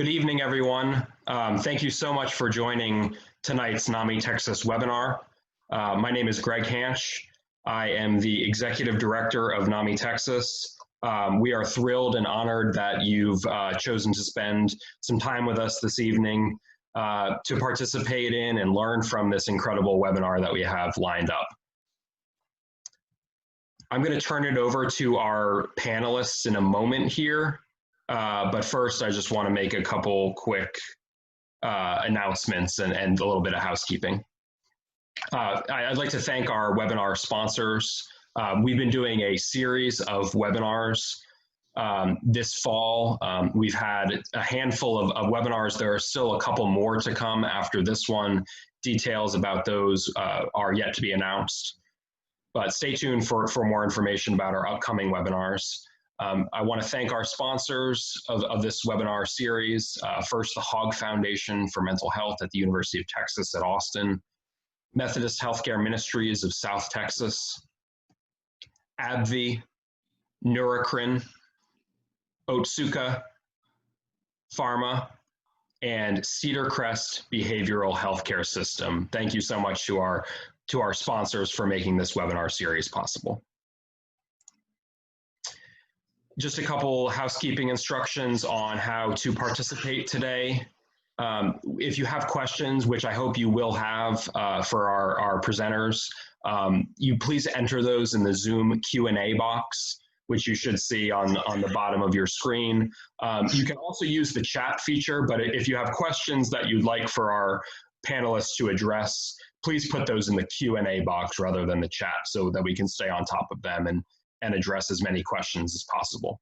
Good evening, everyone. Thank you so much for joining tonight's NAMI Texas webinar. My name is Greg Hansch. I am the Executive Director of NAMI Texas. We are thrilled and honored that you've chosen to spend some time with us this evening to participate in and learn from this incredible webinar that we have lined up. I'm going to turn it over to our panelists in a moment here. But first, I just want to make a couple quick announcements and a little bit of housekeeping. I'd like to thank our webinar sponsors. We've been doing a series of webinars this fall. We've had a handful of webinars. There are still a couple more to come after this one. Details about those are yet to be announced. But stay tuned for more information about our upcoming webinars. I want to thank our sponsors of this webinar series. First, the Hogg Foundation for Mental Health at the University of Texas at Austin, Methodist Healthcare Ministries of South Texas, AbbVie, Neurocrine, Otsuka Pharma, and Cedar Crest Behavioral Healthcare System. Thank you so much to our sponsors for making this webinar series possible. Just a couple housekeeping instructions on how to participate today. If you have questions, which I hope you will have for our presenters, you please enter those in the Zoom Q&A box, which you should see on the bottom of your screen. You can also use the chat feature, but if you have questions that you'd like for our panelists to address, please put those in the Q&A box rather than the chat so that we can stay on top of them and address as many questions as possible.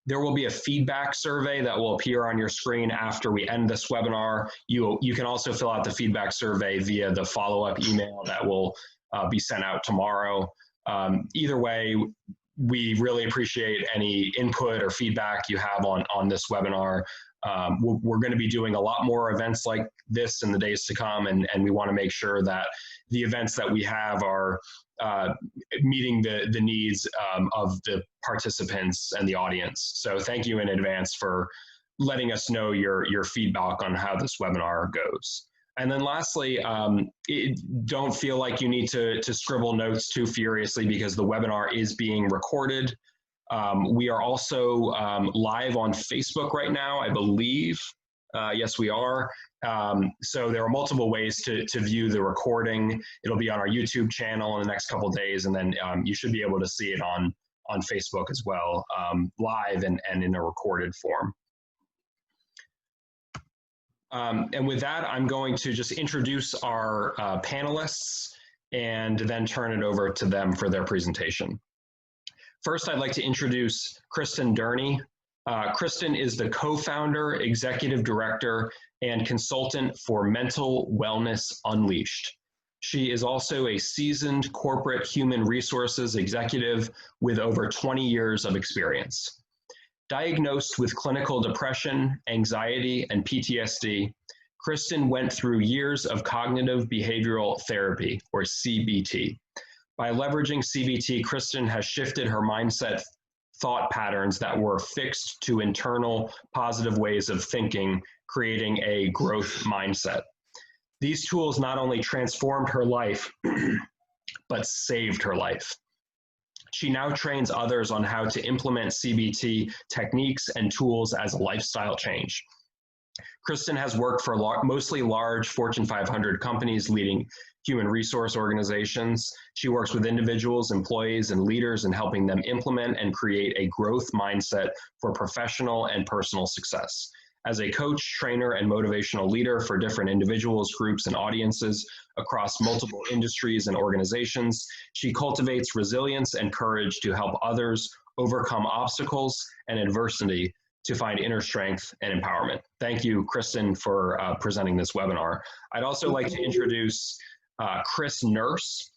There will be a feedback survey that will appear on your screen after we end this webinar. You can also fill out the feedback survey via the follow-up email that will be sent out tomorrow. Either way, we really appreciate any input or feedback you have on this webinar. We're going to be doing a lot more events like this in the days to come, and we want to make sure that the events that we have are meeting the needs of the participants and the audience. So thank you in advance for letting us know your feedback on how this webinar goes. And then lastly, don't feel like you need to scribble notes too furiously because the webinar is being recorded. We are also live on Facebook right now, I believe. Yes, we are. So there are multiple ways to view the recording. It'll be on our YouTube channel in the next couple of days, and then you should be able to see it on Facebook as well, live and in a recorded form. And with that, I'm going to just introduce our panelists and then turn it over to them for their presentation. First, I'd like to introduce Kristin Durney. Kristin is the co-founder, executive director, and consultant for Mental Wellness Unleashed. She is also a seasoned corporate human resources executive with over 20 years of experience. Diagnosed with clinical depression, anxiety, and PTSD, Kristin went through years of cognitive behavioral therapy, or CBT. By leveraging CBT, Kristin has shifted her mindset thought patterns that were fixed to internal positive ways of thinking, creating a growth mindset. These tools not only transformed her life, but saved her life. She now trains others on how to implement CBT techniques and tools as a lifestyle change. Kristin has worked for mostly large Fortune 500 companies leading human resource organizations. She works with individuals, employees, and leaders in helping them implement and create a growth mindset for professional and personal success. As a coach, trainer, and motivational leader for different individuals, groups, and audiences across multiple industries and organizations, she cultivates resilience and courage to help others overcome obstacles and adversity to find inner strength and empowerment. Thank you, Kristin, for presenting this webinar. I'd also like to introduce Chris Nurse.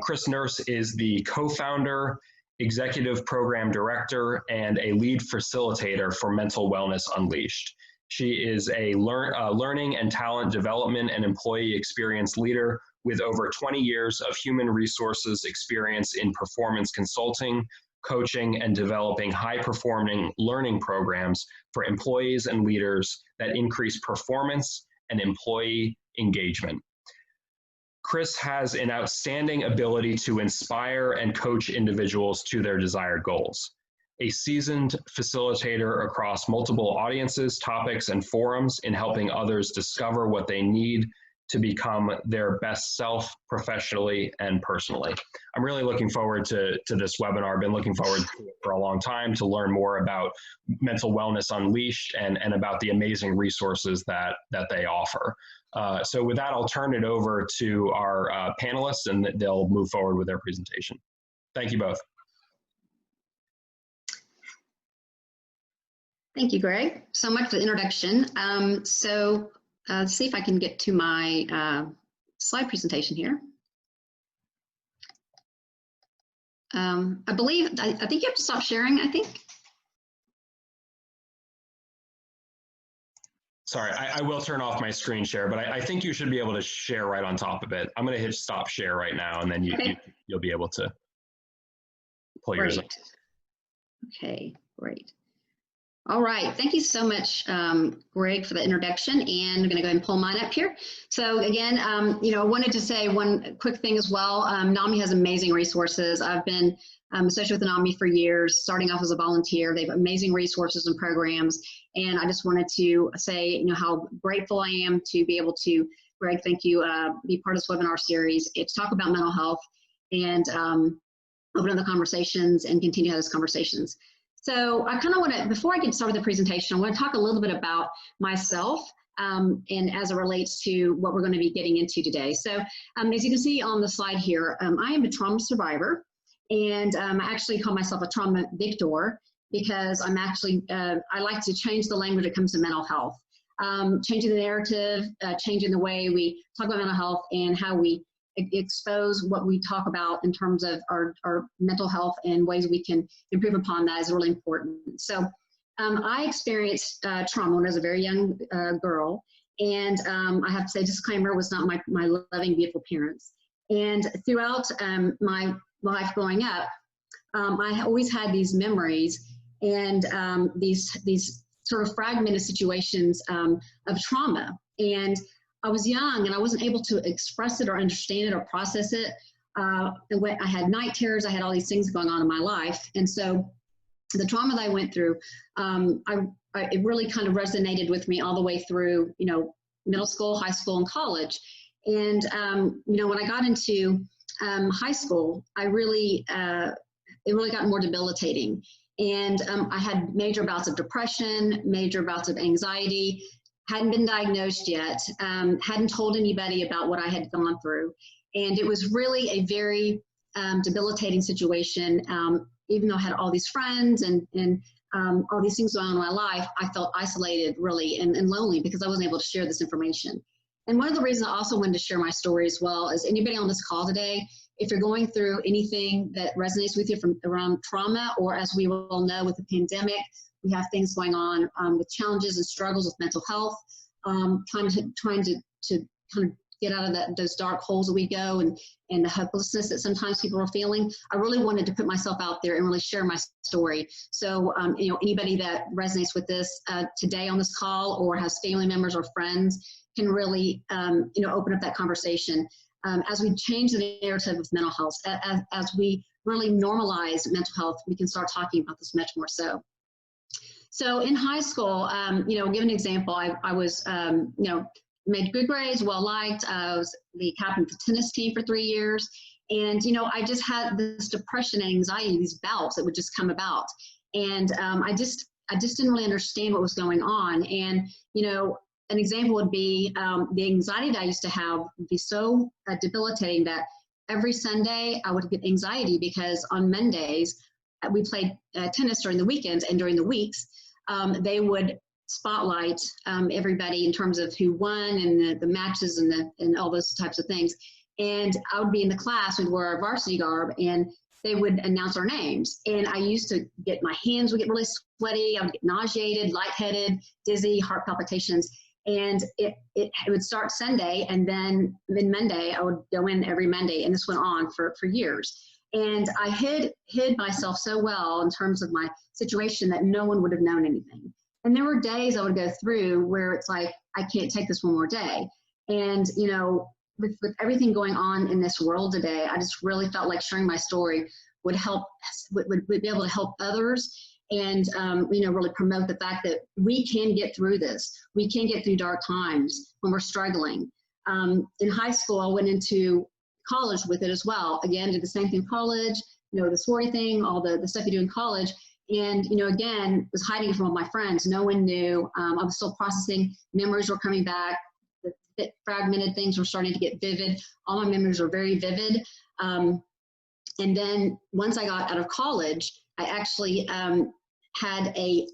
Chris Nurse is the co-founder, executive program director, and a lead facilitator for Mental Wellness Unleashed. She is a learning and talent development and employee experience leader with over 20 years of human resources experience in performance consulting, coaching, and developing high-performing learning programs for employees and leaders that increase performance and employee engagement. Kris has an outstanding ability to inspire and coach individuals to their desired goals. A seasoned facilitator across multiple audiences, topics, and forums in helping others discover what they need to become their best self professionally and personally. I'm really looking forward to this webinar. I've been looking forward to it for a long time to learn more about Mental Wellness Unleashed and about the amazing resources that they offer. So with that, I'll turn it over to our panelists and they'll move forward with their presentation. Thank you both. Thank you, Greg, so much for the introduction. Let's see if I can get to my slide presentation here. I think you have to stop sharing, I think. Sorry, I will turn off my screen share, but I think you should be able to share right on top of it. I'm going to hit stop share right now, and then you'll be able to pull yours up. Okay, great. All right, thank you so much, Greg, for the introduction, and I'm going to go ahead and pull mine up here. So again, I wanted to say one quick thing as well. NAMI has amazing resources. I've been associated with NAMI for years, starting off as a volunteer. They have amazing resources and programs, and I just wanted to say, how grateful I am to be able to, Greg, thank you, be part of this webinar series. It's talk about mental health and open up the conversations and continue to have those conversations. So I kind of want to, before I get started with the presentation, I want to talk a little bit about myself and as it relates to what we're going to be getting into today. So as you can see on the slide here, I am a trauma survivor, and I actually call myself a trauma victor because I'm actually, I like to change the language when it comes to mental health, changing the narrative, changing the way we talk about mental health and how we expose what we talk about in terms of our mental health and ways we can improve upon that is really important. So I experienced trauma when I was a very young girl, and I have to say, disclaimer, was not my loving, beautiful parents. And throughout my life growing up, I always had these memories and these sort of fragmented situations of trauma. And I was young and I wasn't able to express it or understand it or process it. I had night terrors, I had all these things going on in my life. And so the trauma that I went through, it really kind of resonated with me all the way through, middle school, high school, and college. And, when I got into high school, it really got more debilitating. And I had major bouts of depression, major bouts of anxiety, hadn't been diagnosed yet, hadn't told anybody about what I had gone through. And it was really a very debilitating situation. Even though I had all these friends and all these things going on in my life, I felt isolated really and lonely because I wasn't able to share this information. And one of the reasons I also wanted to share my story as well is anybody on this call today, if you're going through anything that resonates with you from around trauma, or as we all know with the pandemic, we have things going on with challenges and struggles with mental health, trying to kind of get out of those dark holes that we go and the hopelessness that sometimes people are feeling. I really wanted to put myself out there and really share my story. So, anybody that resonates with this today on this call or has family members or friends can really, open up that conversation. As we change the narrative of mental health, as we really normalize mental health, we can start talking about this much more so. So in high school, give an example, I was, made good grades, well-liked. I was the captain of the tennis team for 3 years. And, I just had this depression and anxiety, these bouts that would just come about. And I just didn't really understand what was going on. And, an example would be the anxiety that I used to have would be so debilitating that every Sunday I would get anxiety because on Mondays, we played tennis during the weekends, and during the weeks, they would spotlight everybody in terms of who won and the matches and all those types of things. And I would be in the class, we'd wear our varsity garb, and they would announce our names. And I used to get, my hands would get really sweaty, I would get nauseated, lightheaded, dizzy, heart palpitations. And it would start Sunday, and then Monday, I would go in every Monday, and this went on for years. And I hid myself so well in terms of my situation that no one would have known anything. And there were days I would go through where it's like, I can't take this one more day. And, you know, with everything going on in this world today, I just really felt like sharing my story would help, would be able to help others and, you know, really promote the fact that we can get through this. We can get through dark times when we're struggling. In high school, I went into college with it as well. Again, did the same thing in college, you know, the sorority thing, all the stuff you do in college. And, you know, again, was hiding from all my friends. No one knew. I was still processing. Memories were coming back. The fragmented things were starting to get vivid. All my memories were very vivid. And then once I got out of college, I actually had a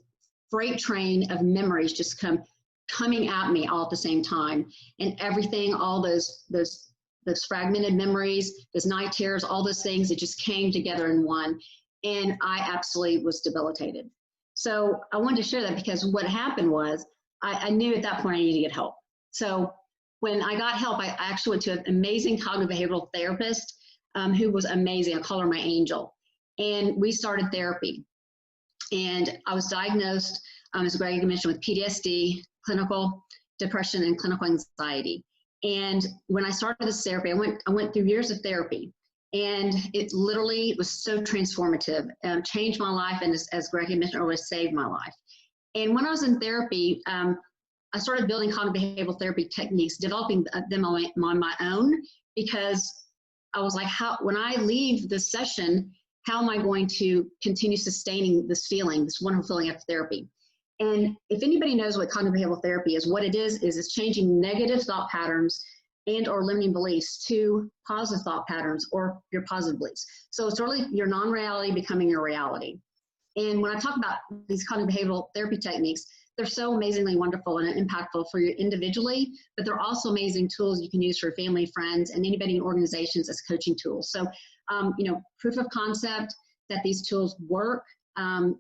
freight train of memories just coming at me all at the same time. And everything, all those fragmented memories, those night terrors, all those things, it just came together in one. And I absolutely was debilitated. So I wanted to share that because what happened was I knew at that point I needed to get help. So when I got help, I actually went to an amazing cognitive behavioral therapist who was amazing. I call her my angel. And we started therapy. And I was diagnosed, as Greg mentioned, with PTSD, clinical depression, and clinical anxiety. And when I started this therapy, I went through years of therapy. And it literally was so transformative, changed my life, and as Greg mentioned earlier, saved my life. And when I was in therapy, I started building cognitive behavioral therapy techniques, developing them on my own, because I was like, when I leave this session, how am I going to continue sustaining this feeling, this wonderful feeling after therapy? And if anybody knows what cognitive behavioral therapy is, what it is it's changing negative thought patterns and or limiting beliefs to positive thought patterns or your positive beliefs. So it's really your non-reality becoming your reality. And when I talk about these cognitive behavioral therapy techniques, they're so amazingly wonderful and impactful for you individually, but they're also amazing tools you can use for family, friends, and anybody in organizations as coaching tools. So, you know, proof of concept that these tools work,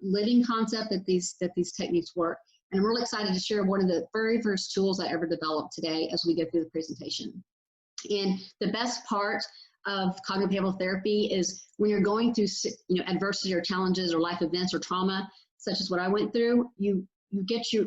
living concept that these techniques work. And I'm really excited to share one of the very first tools I ever developed today as we go through the presentation. And the best part of cognitive behavioral therapy is when you're going through, you know, adversity or challenges or life events or trauma, such as what I went through, you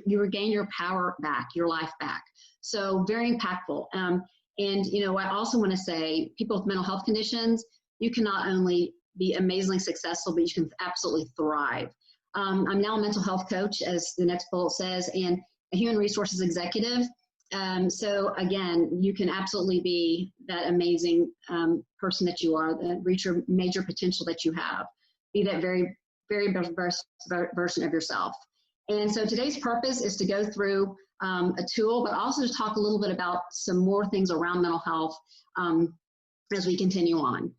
regain your power back, your life back. So very impactful. And, you know, I also want to say people with mental health conditions, you can not only be amazingly successful, but you can absolutely thrive. I'm now a mental health coach, as the next bullet says, and a human resources executive. So again, you can absolutely be that amazing person that you are, reach your major potential that you have, be that very, very best version of yourself. And so today's purpose is to go through a tool, but also to talk a little bit about some more things around mental health as we continue on.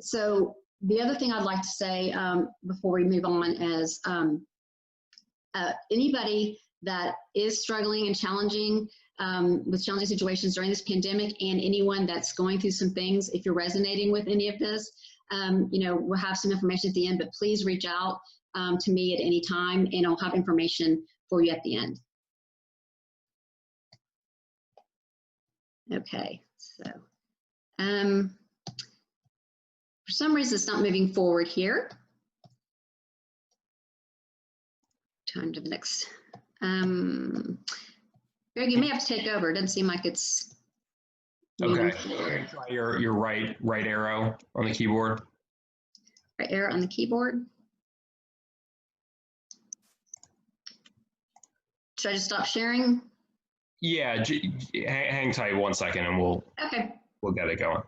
So the other thing I'd like to say before we move on is anybody that is struggling and challenging with challenging situations during this pandemic, and anyone that's going through some things, if you're resonating with any of this, you know, we'll have some information at the end, but please reach out to me at any time, and I'll have information for you at the end. Okay, so for some reason it's not moving forward here. Time to the next. Greg, you may have to take over. It doesn't seem like it's okay. Try your right arrow on the keyboard. Right arrow on the keyboard. Should I just stop sharing? Yeah, hang tight 1 second and we'll get it going.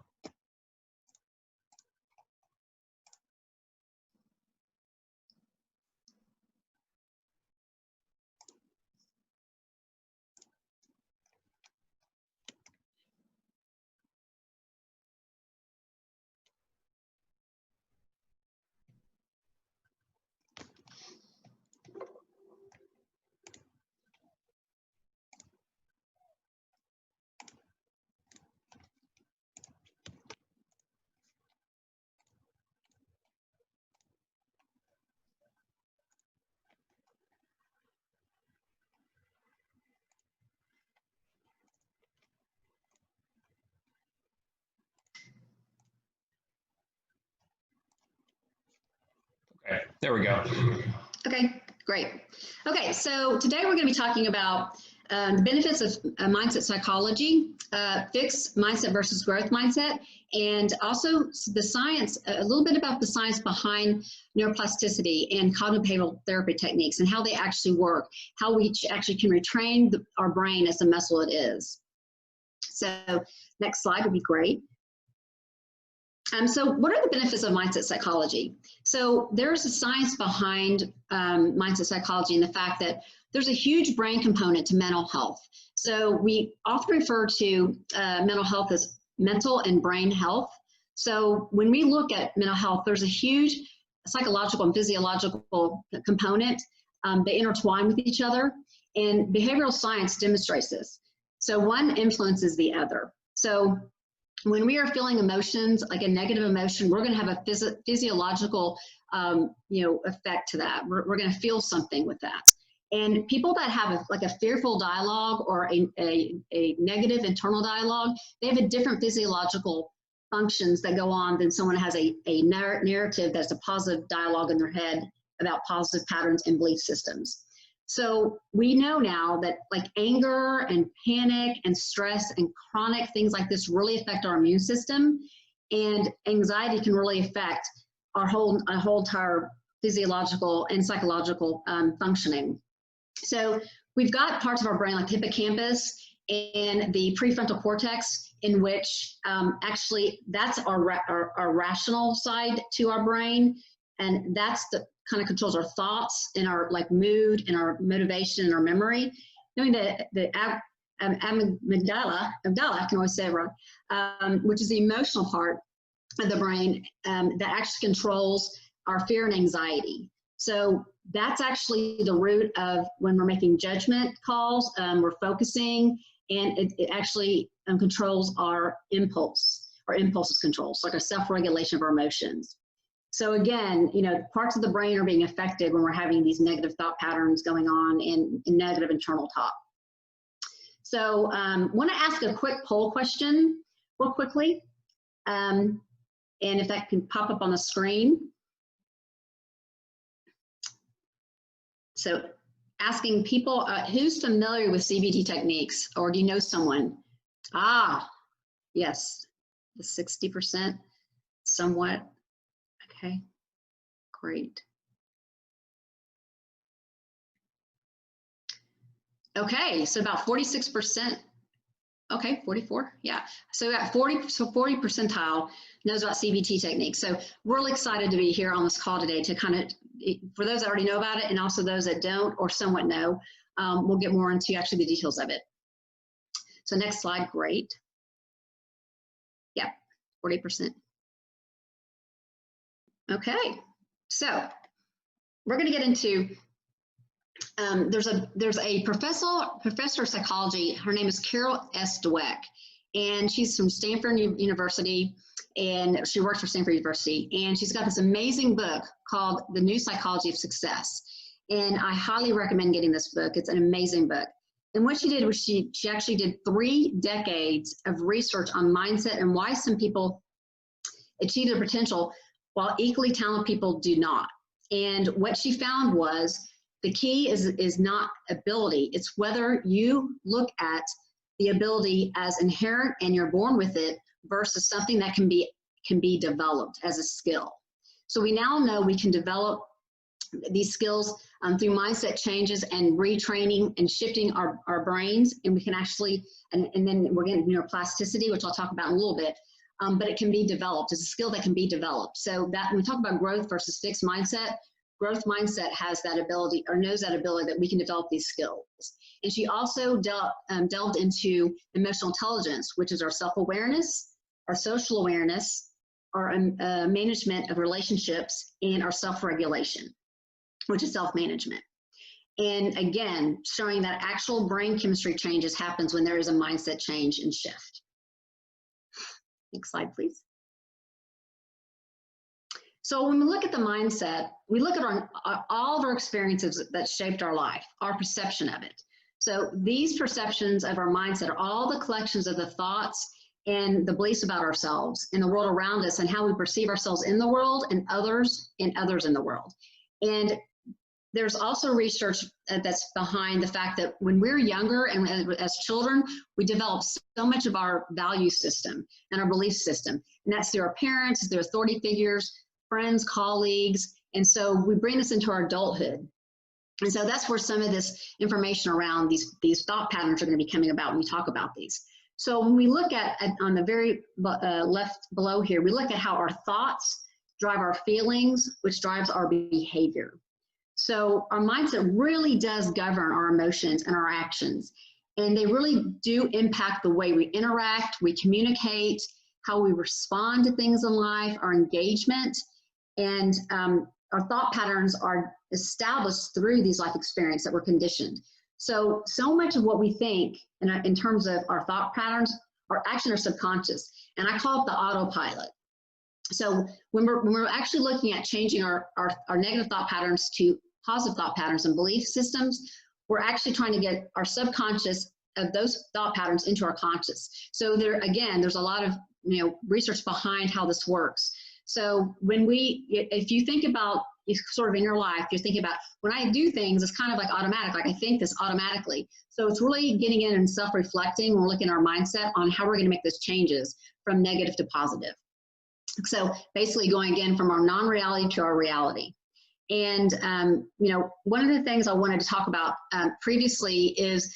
There we go. Okay, great. Okay, so today we're going to be talking about the benefits of mindset psychology, fixed mindset versus growth mindset, and also the science, a little bit about the science behind neuroplasticity and cognitive behavioral therapy techniques and how they actually work, how we actually can retrain our brain as the muscle it is. So next slide would be great. So what are the benefits of mindset psychology? So there's a science behind mindset psychology and the fact that there's a huge brain component to mental health. So we often refer to mental health as mental and brain health. So when we look at mental health, there's a huge psychological and physiological component. They intertwine with each other, and behavioral science demonstrates this. So one influences the other. So when we are feeling emotions, like a negative emotion, we're going to have a physiological, effect to that. We're going to feel something with that. And people that have like a fearful dialogue or a negative internal dialogue, they have a different physiological functions that go on than someone who has a narrative that's a positive dialogue in their head about positive patterns and belief systems. So we know now that like anger and panic and stress and chronic things like this really affect our immune system, and anxiety can really affect our whole entire physiological and psychological functioning. So we've got parts of our brain like hippocampus and the prefrontal cortex, in which actually that's our rational side to our brain, and that's the kind of controls our thoughts and our like mood and our motivation and our memory. Knowing that the amygdala, I can always say it wrong, which is the emotional part of the brain that actually controls our fear and anxiety. So that's actually the root of when we're making judgment calls, we're focusing, and it actually controls our impulse. Our impulses controls, like a self-regulation of our emotions. So again, parts of the brain are being affected when we're having these negative thought patterns going on in negative internal talk. So want to ask a quick poll question real quickly. And if that can pop up on the screen. So asking people, who's familiar with CBT techniques, or do you know someone? Yes, the 60%, somewhat. Okay, great. Okay, so about 46%. Okay, 44, yeah. So we got 40 percentile knows about CBT techniques. So we're really excited to be here on this call today to kind of, for those that already know about it and also those that don't or somewhat know, we'll get more into actually the details of it. So next slide, great. Yeah, 40%. Okay, so we're going to get into, there's a professor of psychology. Her name is Carol S. Dweck, and she's from Stanford University, and she works for Stanford University, and she's got this amazing book called The New Psychology of Success, and I highly recommend getting this book. It's an amazing book. And what she did was she actually did 3 decades of research on mindset and why some people achieve their potential while equally talented people do not. And what she found was the key is not ability. It's whether you look at the ability as inherent and you're born with it versus something that can be developed as a skill. So we now know we can develop these skills through mindset changes and retraining and shifting our brains, and we can actually, and then we're getting neuroplasticity, which I'll talk about in a little bit, but it can be developed. It's a skill that can be developed. So that when we talk about growth versus fixed mindset, growth mindset has that ability, or knows that ability that we can develop these skills. And she also delved into emotional intelligence, which is our self-awareness, our social awareness, our management of relationships, and our self-regulation, which is self-management. And again, showing that actual brain chemistry changes happens when there is a mindset change and shift. Next slide, please. So when we look at the mindset, we look at all of our experiences that shaped our life, our perception of it. So these perceptions of our mindset are all the collections of the thoughts and the beliefs about ourselves and the world around us and how we perceive ourselves in the world and others in the world. And there's also research that's behind the fact that when we're younger and as children, we develop so much of our value system and our belief system. And that's through our parents, through authority figures, friends, colleagues. And so we bring this into our adulthood. And so that's where some of this information around these thought patterns are going to be coming about when we talk about these. So when we look at on the very left below here, we look at how our thoughts drive our feelings, which drives our behavior. So our mindset really does govern our emotions and our actions. And they really do impact the way we interact, we communicate, how we respond to things in life, our engagement. And our thought patterns are established through these life experiences that we're conditioned. So much of what we think in terms of our thought patterns are actually our subconscious. And I call it the autopilot. So when we're actually looking at changing our negative thought patterns to positive thought patterns and belief systems, we're actually trying to get our subconscious of those thought patterns into our conscious. So there's a lot of research behind how this works. So if you think about sort of in your life, you're thinking about when I do things, it's kind of like automatic, like I think this automatically. So it's really getting in and self-reflecting when we're looking at our mindset on how we're going to make those changes from negative to positive. So basically going again from our non-reality to our reality. And, one of the things I wanted to talk about previously is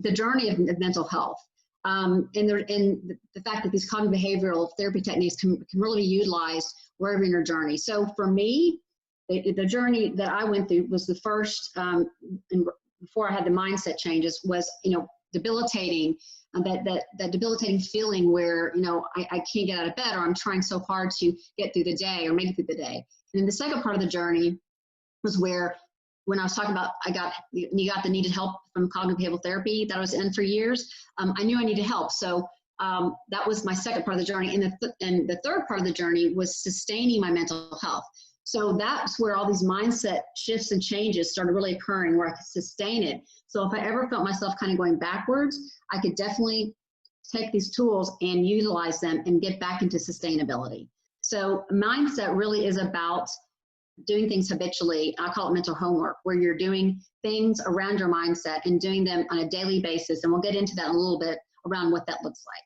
the journey of mental health. And the fact that these cognitive behavioral therapy techniques can really be utilized wherever in your journey. So for me, the journey that I went through was the first, and before I had the mindset changes, was, debilitating, that debilitating feeling where, I can't get out of bed, or I'm trying so hard to get through the day or make it through the day. And then the second part of the journey was where, when I was talking about, you got the needed help from cognitive behavioral therapy that I was in for years. I knew I needed help. So that was my second part of the journey. And the third part of the journey was sustaining my mental health. So that's where all these mindset shifts and changes started really occurring, where I could sustain it. So if I ever felt myself kind of going backwards, I could definitely take these tools and utilize them and get back into sustainability. So mindset really is about doing things habitually. I call it mental homework, where you're doing things around your mindset and doing them on a daily basis. And we'll get into that in a little bit around what that looks like.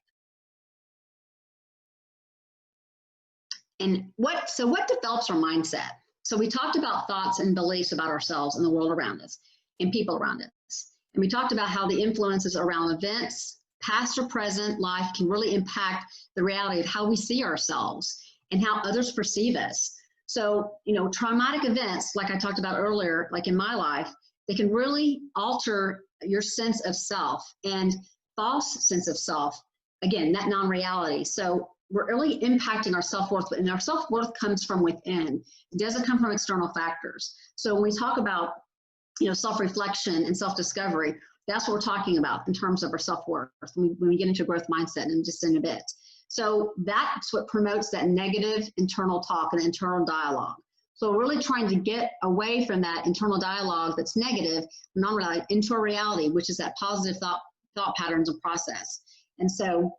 And what develops our mindset? So we talked about thoughts and beliefs about ourselves and the world around us and people around us. And we talked about how the influences around events, past or present life, can really impact the reality of how we see ourselves and how others perceive us. So, traumatic events, like I talked about earlier, like in my life, they can really alter your sense of self, and false sense of self, again, that non-reality. So we're really impacting our self-worth, and our self-worth comes from within. It doesn't come from external factors. So when we talk about, self-reflection and self-discovery, that's what we're talking about in terms of our self-worth when we get into growth mindset and just in a bit. So that's what promotes that negative internal talk and internal dialogue. So we're really trying to get away from that internal dialogue that's negative, non-reality, into a reality, which is that positive thought patterns and process. And so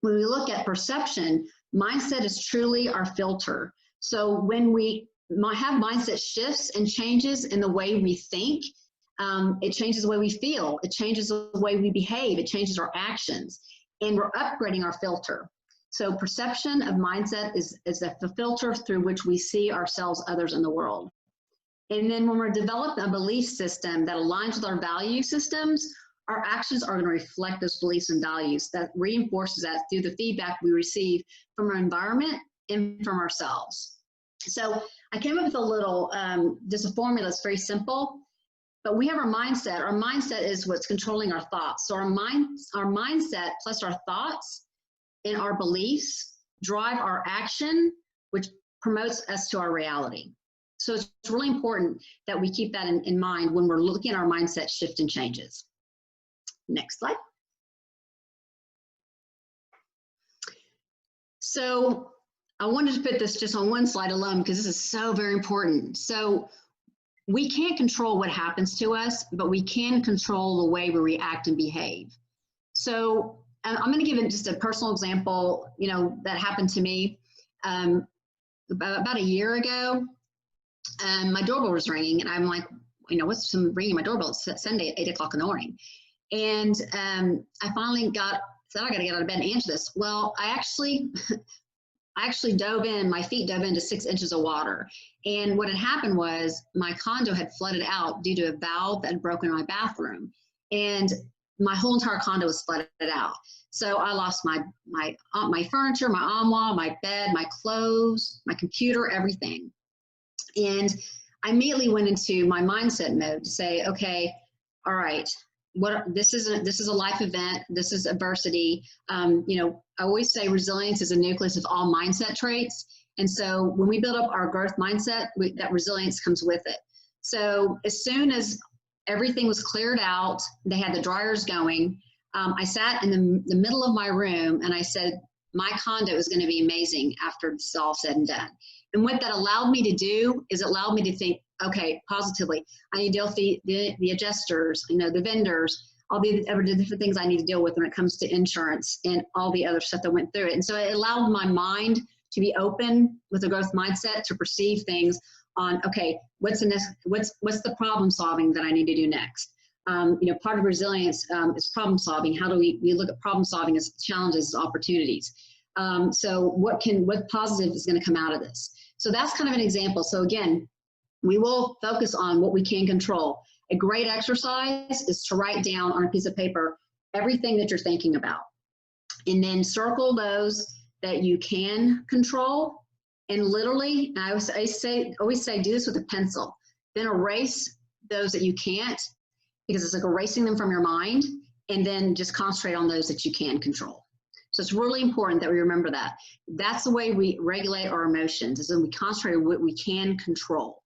when we look at perception, mindset is truly our filter. So when we have mindset shifts and changes in the way we think, it changes the way we feel, it changes the way we behave, it changes our actions, and we're upgrading our filter. So perception of mindset is the filter through which we see ourselves, others, and the world. And then when we're developing a belief system that aligns with our value systems, our actions are going to reflect those beliefs and values. That reinforces that through the feedback we receive from our environment and from ourselves. So I came up with just a formula that's very simple, but we have our mindset. Our mindset is what's controlling our thoughts. So our mindset plus our thoughts and our beliefs drive our action, which promotes us to our reality. So it's really important that we keep that in mind when we're looking at our mindset shift and changes. Next slide. So I wanted to put this just on one slide alone because this is so very important. So we can't control what happens to us, but we can control the way we react and behave. So I'm going to give just a personal example, that happened to me about a year ago. and my doorbell was ringing, and I'm like, you know, what's some ringing my doorbell? It's Sunday at 8 o'clock in the morning. And I finally said, I got to get out of bed and answer this. Well, I actually dove in, my feet dove into 6 inches of water. And what had happened was my condo had flooded out due to a valve that had broken in my bathroom. And my whole entire condo was flooded out. So I lost my furniture, my armoire, my bed, my clothes, my computer, everything. And I immediately went into my mindset mode to say, okay, all right, this is a life event. This is adversity. You know, I always say resilience is a nucleus of all mindset traits. And so when we build up our growth mindset, that resilience comes with it. So as soon as everything was cleared out, they had the dryers going, I sat in the middle of my room and I said, my condo is going to be amazing after this is all said and done. And what that allowed me to do is it allowed me to think, okay, positively. I need to deal with the adjusters, you know, the vendors, all the different things I need to deal with when it comes to insurance and all the other stuff that went through it. And so it allowed my mind to be open with a growth mindset to perceive things on, okay, what's the problem solving that I need to do next? You know, part of resilience is problem solving. How do we look at problem solving as challenges, as opportunities? So what positive is going to come out of this? So that's kind of an example. So again, we will focus on what we can control. A great exercise is to write down on a piece of paper everything that you're thinking about, and then circle those that you can control. And literally, I always say, do this with a pencil. Then erase those that you can't, because it's like erasing them from your mind, and then just concentrate on those that you can control. So it's really important that we remember that. That's the way we regulate our emotions, is when we concentrate on what we can control.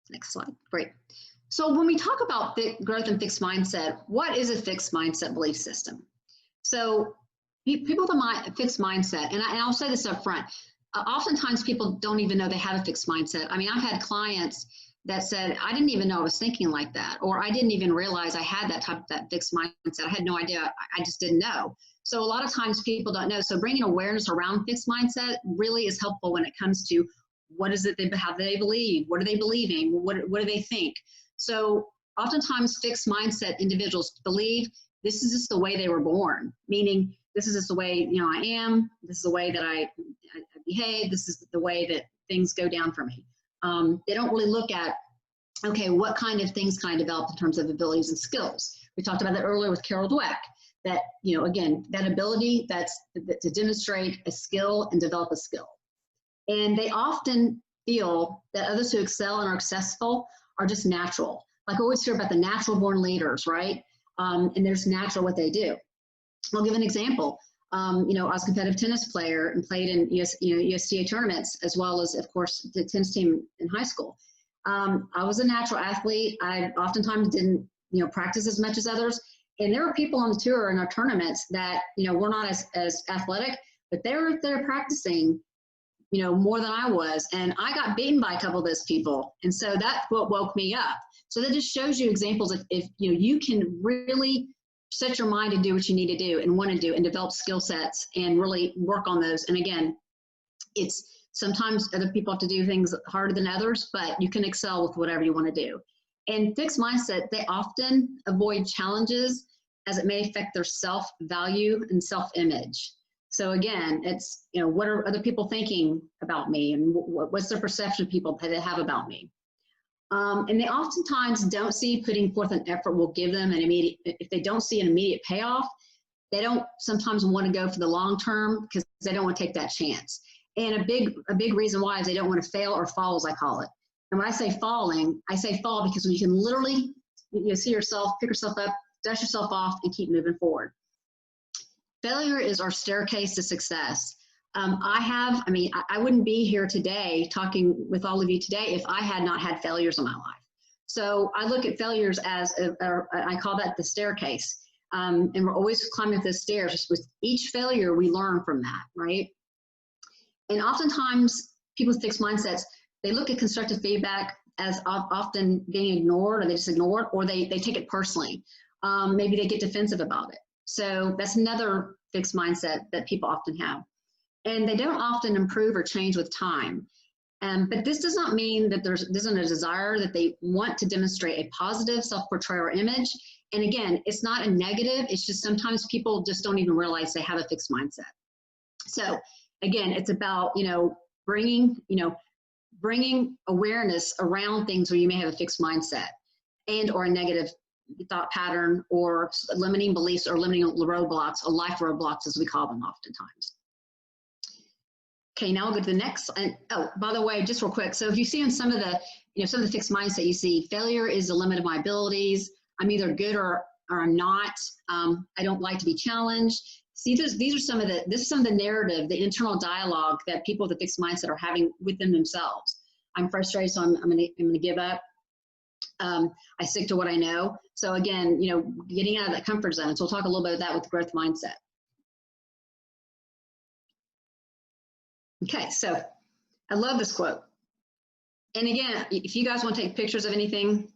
Next slide. Great. So when we talk about growth and fixed mindset, what is a fixed mindset belief system? So people with a fixed mindset, and I'll say this up front, oftentimes people don't even know they have a fixed mindset. I mean, I've had clients that said, I didn't even know I was thinking like that, or I didn't even realize I had that fixed mindset. I had no idea. I just didn't know. So a lot of times people don't know. So bringing awareness around fixed mindset really is helpful when it comes to what is it how do they believe? What are they believing? What do they think? So oftentimes fixed mindset individuals believe this is just the way they were born, meaning this is just the way, you know, I am. This is the way that I behave. This is the way that things go down for me. They don't really look at, okay, what kind of things can I develop in terms of abilities and skills? We talked about that earlier with Carol Dweck, that, you know, again, that ability that's to demonstrate a skill and develop a skill. And they often feel that others who excel and are successful are just natural. Like I always hear about the natural born leaders, right? And there's natural what they do. I'll give an example. You know, I was a competitive tennis player and played in USTA tournaments, as well as, of course, the tennis team in high school. I was a natural athlete. I oftentimes didn't, you know, practice as much as others. And there were people on the tour in our tournaments that, you know, were not as athletic, but they were there practicing, you know, more than I was. And I got beaten by a couple of those people. And so that's what woke me up. So that just shows you examples of, if you know, you can really set your mind to do what you need to do and want to do and develop skill sets and really work on those. And again, it's sometimes other people have to do things harder than others, but you can excel with whatever you want to do. And fixed mindset, they often avoid challenges as it may affect their self-value and self-image. So again, it's, you know, what are other people thinking about me, and what's their perception of people that they have about me? And they oftentimes don't see putting forth an effort will give them an immediate, if they don't see an immediate payoff, they don't sometimes want to go for the long term because they don't want to take that chance. And a big reason why is they don't want to fail or fall, as I call it. And when I say falling, I say fall because when you can literally, you know, see yourself, pick yourself up, dust yourself off, and keep moving forward. Failure is our staircase to success. I wouldn't be here today talking with all of you today if I had not had failures in my life. So I look at failures as, I call that the staircase. And we're always climbing up the stairs. With each failure, we learn from that, right? And oftentimes, people with fixed mindsets, they look at constructive feedback as often being ignored, or they just ignore it, or they take it personally. Maybe they get defensive about it. So that's another fixed mindset that people often have. and they don't often improve or change with time. But this does not mean that there isn't a desire that they want to demonstrate a positive self-portrayal or image. And again, it's not a negative, it's just sometimes people just don't even realize they have a fixed mindset. So again, it's about, bringing awareness around things where you may have a fixed mindset and or a negative thought pattern or limiting beliefs or limiting roadblocks or life roadblocks, as we call them oftentimes. Okay, now we'll go to the next. And oh, by the way, just real quick. So if you see in some of the, some of the fixed mindset, you see failure is the limit of my abilities. I'm either good or I'm not. I don't like to be challenged. See, these are some of the, this is some of the narrative, the internal dialogue that people with a fixed mindset are having within themselves. I'm frustrated, so I'm gonna give up. I stick to what I know. So again, getting out of that comfort zone. So we'll talk a little bit about that with growth mindset. Okay, so I love this quote. And again, if you guys want to take pictures of anything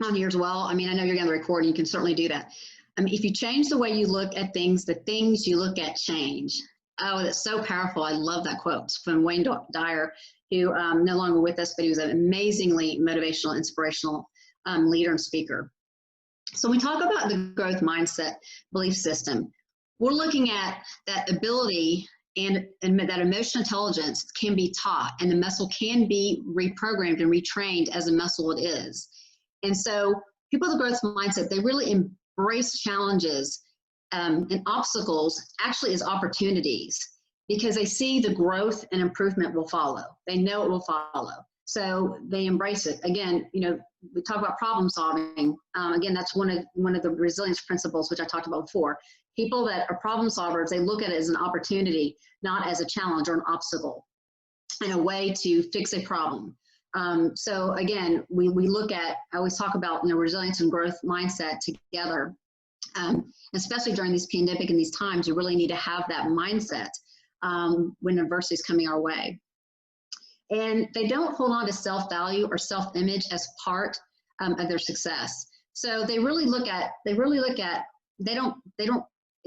on here as well, I know you're going to record, you can certainly do that. If you change the way you look at things, the things you look at change. Oh, that's so powerful. I love that quote. It's from Wayne Dyer, who no longer with us, but he was an amazingly motivational, inspirational leader and speaker. So when we talk about the growth mindset belief system, we're looking at that ability and that emotional intelligence can be taught, and the muscle can be reprogrammed and retrained as a muscle it is. And so people with a growth mindset, they really embrace challenges and obstacles actually as opportunities, because they see the growth and improvement will follow. They know it will follow. So they embrace it. Again, we talk about problem solving. Again, that's one of the resilience principles, which I talked about before. People that are problem solvers, they look at it as an opportunity, not as a challenge or an obstacle, and a way to fix a problem. So again, we look at, I always talk about resilience and growth mindset together. Especially during these pandemic and these times, you really need to have that mindset when adversity is coming our way. And they don't hold on to self-value or self-image as part of their success. So they really look at,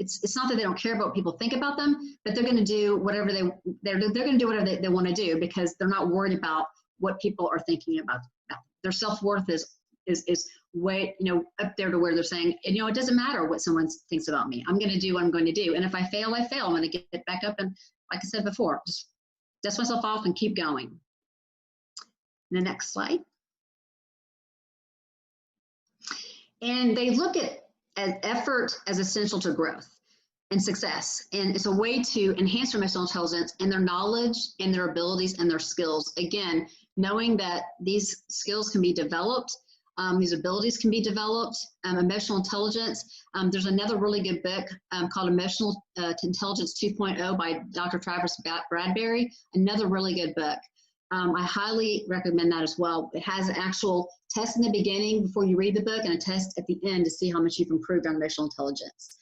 it's not that they don't care about what people think about them, but they're going to do whatever they're going to do whatever they want to do, because they're not worried about what people are thinking about them. Their self-worth is way, up there to where they're saying, it doesn't matter what someone thinks about me. I'm going to do what I'm going to do. And if I fail, I fail. I'm going to get back up and, like I said before, just dust myself off and keep going. The next slide. And they look at effort as essential to growth and success. And it's a way to enhance their emotional intelligence and their knowledge and their abilities and their skills. Again, knowing that these skills can be developed, these abilities can be developed, emotional intelligence. There's another really good book called Emotional Intelligence 2.0 by Dr. Travis Bradberry, another really good book. I highly recommend that as well. It has an actual test in the beginning before you read the book and a test at the end to see how much you've improved on emotional intelligence.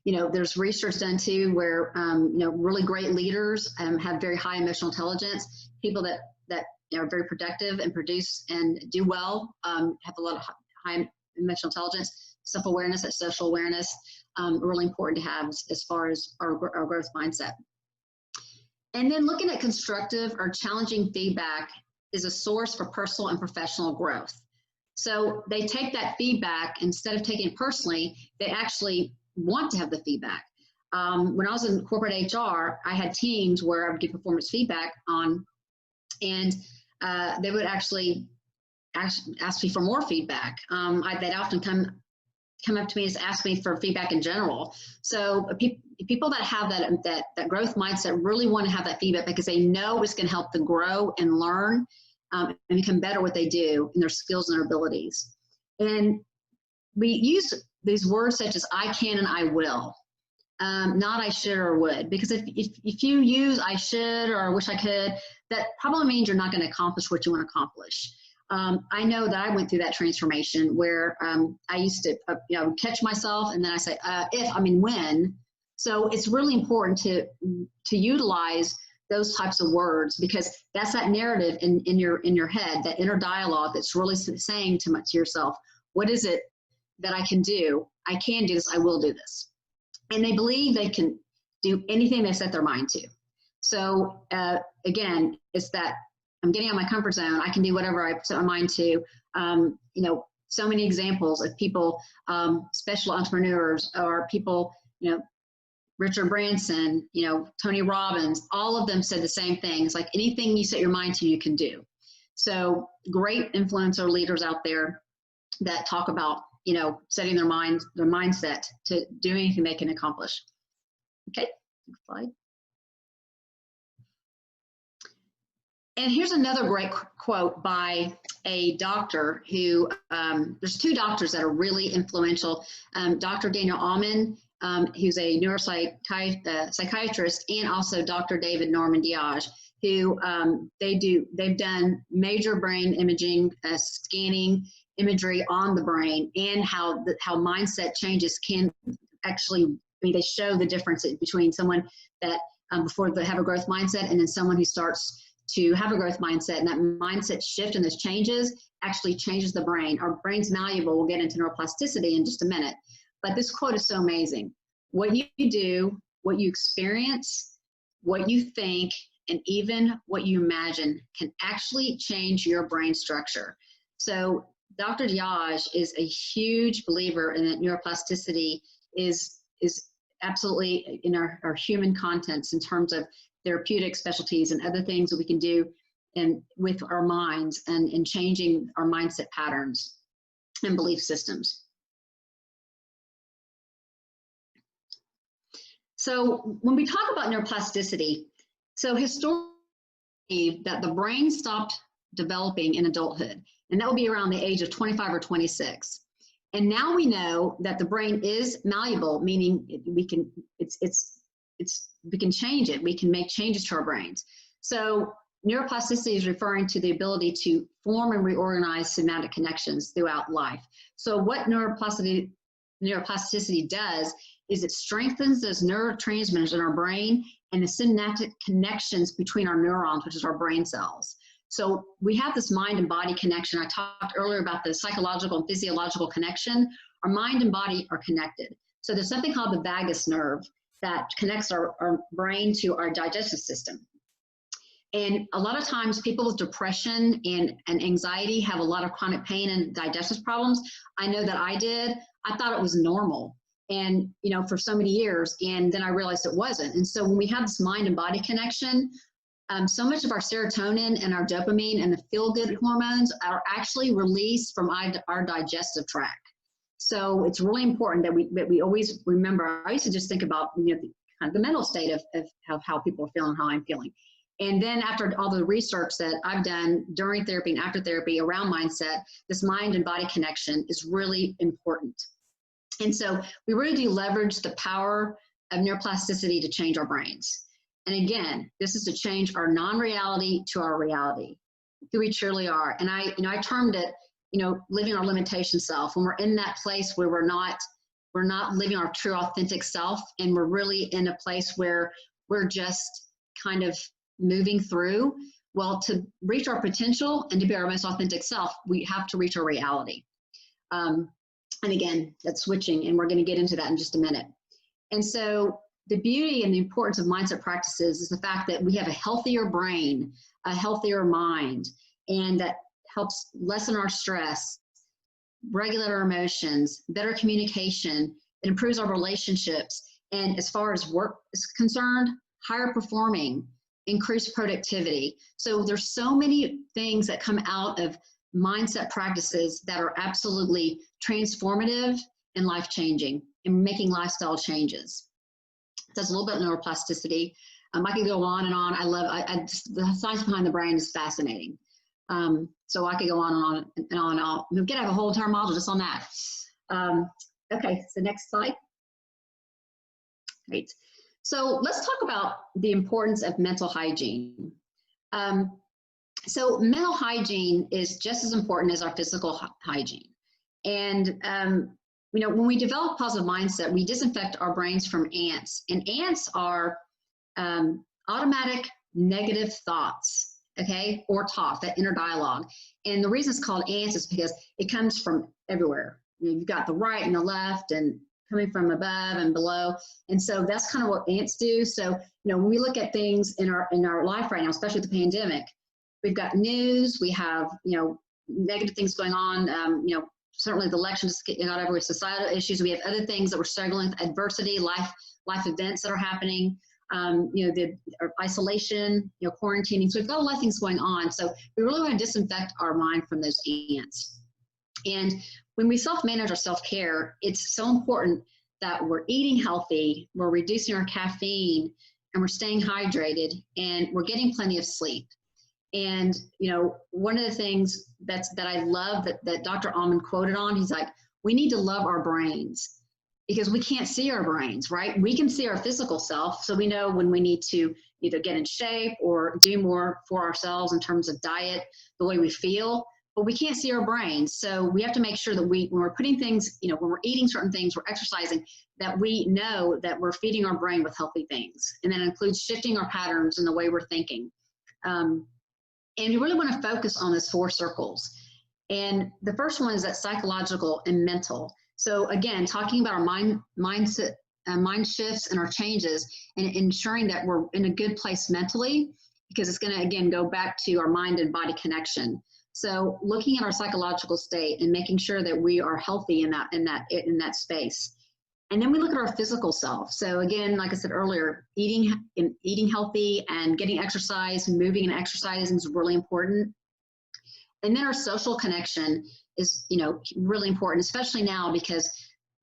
There's research done too where, really great leaders have very high emotional intelligence. People that are very productive and produce and do well have a lot of high emotional intelligence, self-awareness, that social awareness, really important to have as far as our growth mindset. And then looking at constructive or challenging feedback is a source for personal and professional growth. So they take that feedback, instead of taking it personally, they actually want to have the feedback. When I was in corporate HR, I had teams where I would give performance feedback on, and they would actually ask me for more feedback. They'd often come up to me and ask me for feedback in general. So people that have that growth mindset really want to have that feedback, because they know it's going to help them grow and learn and become better at what they do in their skills and their abilities. And we use these words such as I can and I will, not I should or would, because if you use I should or I wish I could, that probably means you're not going to accomplish what you want to accomplish. I know that I went through that transformation where I used to catch myself, and then I say when. So it's really important to utilize those types of words, because that's that narrative in your head, that inner dialogue that's really saying to yourself, what is it that I can do? I can do this. I will do this. And they believe they can do anything they set their mind to. So again, it's that I'm getting out of my comfort zone. I can do whatever I set my mind to. You know, so many examples of people, special entrepreneurs, or people, you know, Richard Branson, you know, Tony Robbins, all of them said the same thing. It's like anything you set your mind to, you can do. So great influencer leaders out there that talk about, you know, setting their mindset to do anything they can accomplish. Okay, next slide. And here's another great quote by a doctor who, there's two doctors that are really influential. Dr. Daniel Amen, who's a neuropsychiatrist, and also Dr. David Norman Diage, who they've done major brain imaging, scanning imagery on the brain, and how mindset changes can actually, I mean, they show the difference between someone that before they have a growth mindset and then someone who starts to have a growth mindset, and that mindset shift and those changes actually changes the brain. Our brain's malleable. We'll get into neuroplasticity in just a minute. But this quote is so amazing. What you do, what you experience, what you think, and even what you imagine can actually change your brain structure. So Dr. Diage is a huge believer in that neuroplasticity is absolutely in our human contents in terms of therapeutic specialties and other things that we can do with our minds and in changing our mindset patterns and belief systems. So when we talk about neuroplasticity, so historically that the brain stopped developing in adulthood, and that will be around the age of 25 or 26. And now we know that the brain is malleable, meaning we can change it. We can make changes to our brains. So neuroplasticity is referring to the ability to form and reorganize synaptic connections throughout life. So what neuroplasticity does is it strengthens those neurotransmitters in our brain and the synaptic connections between our neurons, which is our brain cells. So we have this mind and body connection. I talked earlier about the psychological and physiological connection. Our mind and body are connected. So there's something called the vagus nerve that connects our brain to our digestive system. And a lot of times people with depression and anxiety have a lot of chronic pain and digestive problems. I know that I did. I thought it was normal, and you know, for so many years, and then I realized it wasn't. And so when we have this mind and body connection, so much of our serotonin and our dopamine and the feel-good hormones are actually released from our digestive tract. So it's really important that we always remember. I used to just think about, you know, kind of the mental state of how people are feeling, how I'm feeling. And then after all the research that I've done during therapy and after therapy around mindset, this mind and body connection is really important. And so we really do leverage the power of neuroplasticity to change our brains. And again, this is to change our non-reality to our reality, who we truly are. And I termed it, you know, living our limitation self. When we're in that place where we're not living our true authentic self, and we're really in a place where we're just kind of moving through. Well, to reach our potential and to be our most authentic self, we have to reach our reality. And again, that's switching, and we're going to get into that in just a minute. And so the beauty and the importance of mindset practices is the fact that we have a healthier brain, a healthier mind, and that helps lessen our stress, regulate our emotions, better communication. It improves our relationships. And as far as work is concerned, higher performing, increased productivity. So there's so many things that come out of mindset practices that are absolutely transformative and life-changing and making lifestyle changes. That's a little bit of neuroplasticity. I could go on and on. The science behind the brain is fascinating. So I could go on and on and on and on. We could have a whole entire module just on that. Okay, so next slide. Great. So let's talk about the importance of mental hygiene. So mental hygiene is just as important as our physical hygiene. And you know, when we develop positive mindset, we disinfect our brains from ants. And ants are automatic negative thoughts, okay, or talk, that inner dialogue. And the reason it's called ants is because it comes from everywhere. You know, you've got the right and the left and coming from above and below. And so that's kind of what ants do. So, when we look at things in our life right now, especially with the pandemic, we've got news, we have, negative things going on, certainly the election just got over with, societal issues. We have other things that we're struggling with, adversity, life events that are happening, the isolation, quarantining. So we've got a lot of things going on. So we really want to disinfect our mind from those ants. And when we self-manage our self-care, it's so important that we're eating healthy, we're reducing our caffeine, and we're staying hydrated, and we're getting plenty of sleep. And, one of the things that I love that Dr. Amen quoted on, he's like, we need to love our brains because we can't see our brains, right? We can see our physical self. So we know when we need to either get in shape or do more for ourselves in terms of diet, the way we feel, but we can't see our brains. So we have to make sure that when we're putting things, when we're eating certain things, we're exercising, that we know that we're feeding our brain with healthy things. And that includes shifting our patterns in the way we're thinking. And you really want to focus on those 4 circles. And the first one is that psychological and mental. So again, talking about our mindset, mind shifts and our changes, and ensuring that we're in a good place mentally, because it's going to, again, go back to our mind and body connection. So looking at our psychological state and making sure that we are healthy in that space. And then we look at our physical self. So again, like I said earlier, eating healthy and getting exercise, moving and exercising is really important. And then our social connection is, really important, especially now, because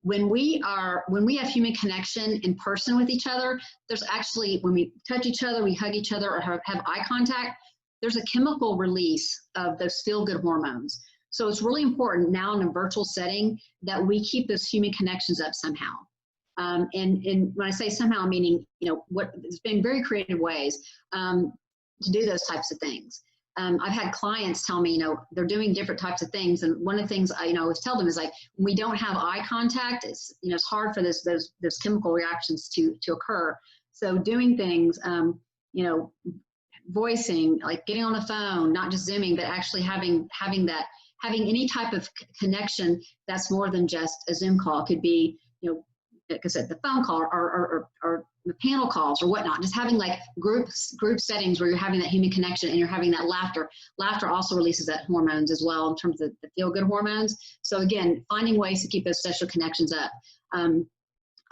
when we have human connection in person with each other, there's actually, when we touch each other, we hug each other or have eye contact, there's a chemical release of those feel-good hormones. So it's really important now in a virtual setting that we keep those human connections up somehow. And when I say somehow, meaning, there's been very creative ways to do those types of things. I've had clients tell me, they're doing different types of things. And one of the things I always tell them is, like, when we don't have eye contact, it's hard for those chemical reactions to occur. So doing things, voicing, like getting on the phone, not just Zooming, but actually having any type of connection that's more than just a Zoom call. It could be, like I said, the phone call or the panel calls or whatnot. Just having like group settings where you're having that human connection and you're having that laughter. Laughter also releases that hormones as well in terms of the feel-good hormones. So again, finding ways to keep those social connections up.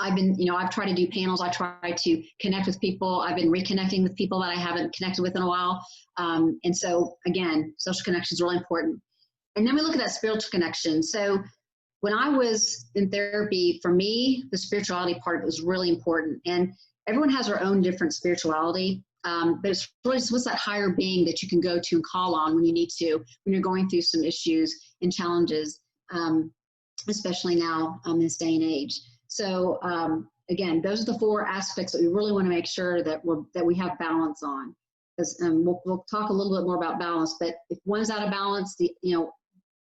I've tried to do panels. I try to connect with people. I've been reconnecting with people that I haven't connected with in a while. And so again, social connection is really important. And then we look at that spiritual connection. So when I was in therapy, for me, the spirituality part was really important. And everyone has their own different spirituality. But it's really just what's that higher being that you can go to and call on when you need to, when you're going through some issues and challenges, especially now in this day and age. So again, those are the 4 aspects that we really want to make sure that we have balance on. Because we'll talk a little bit more about balance, but if one's out of balance,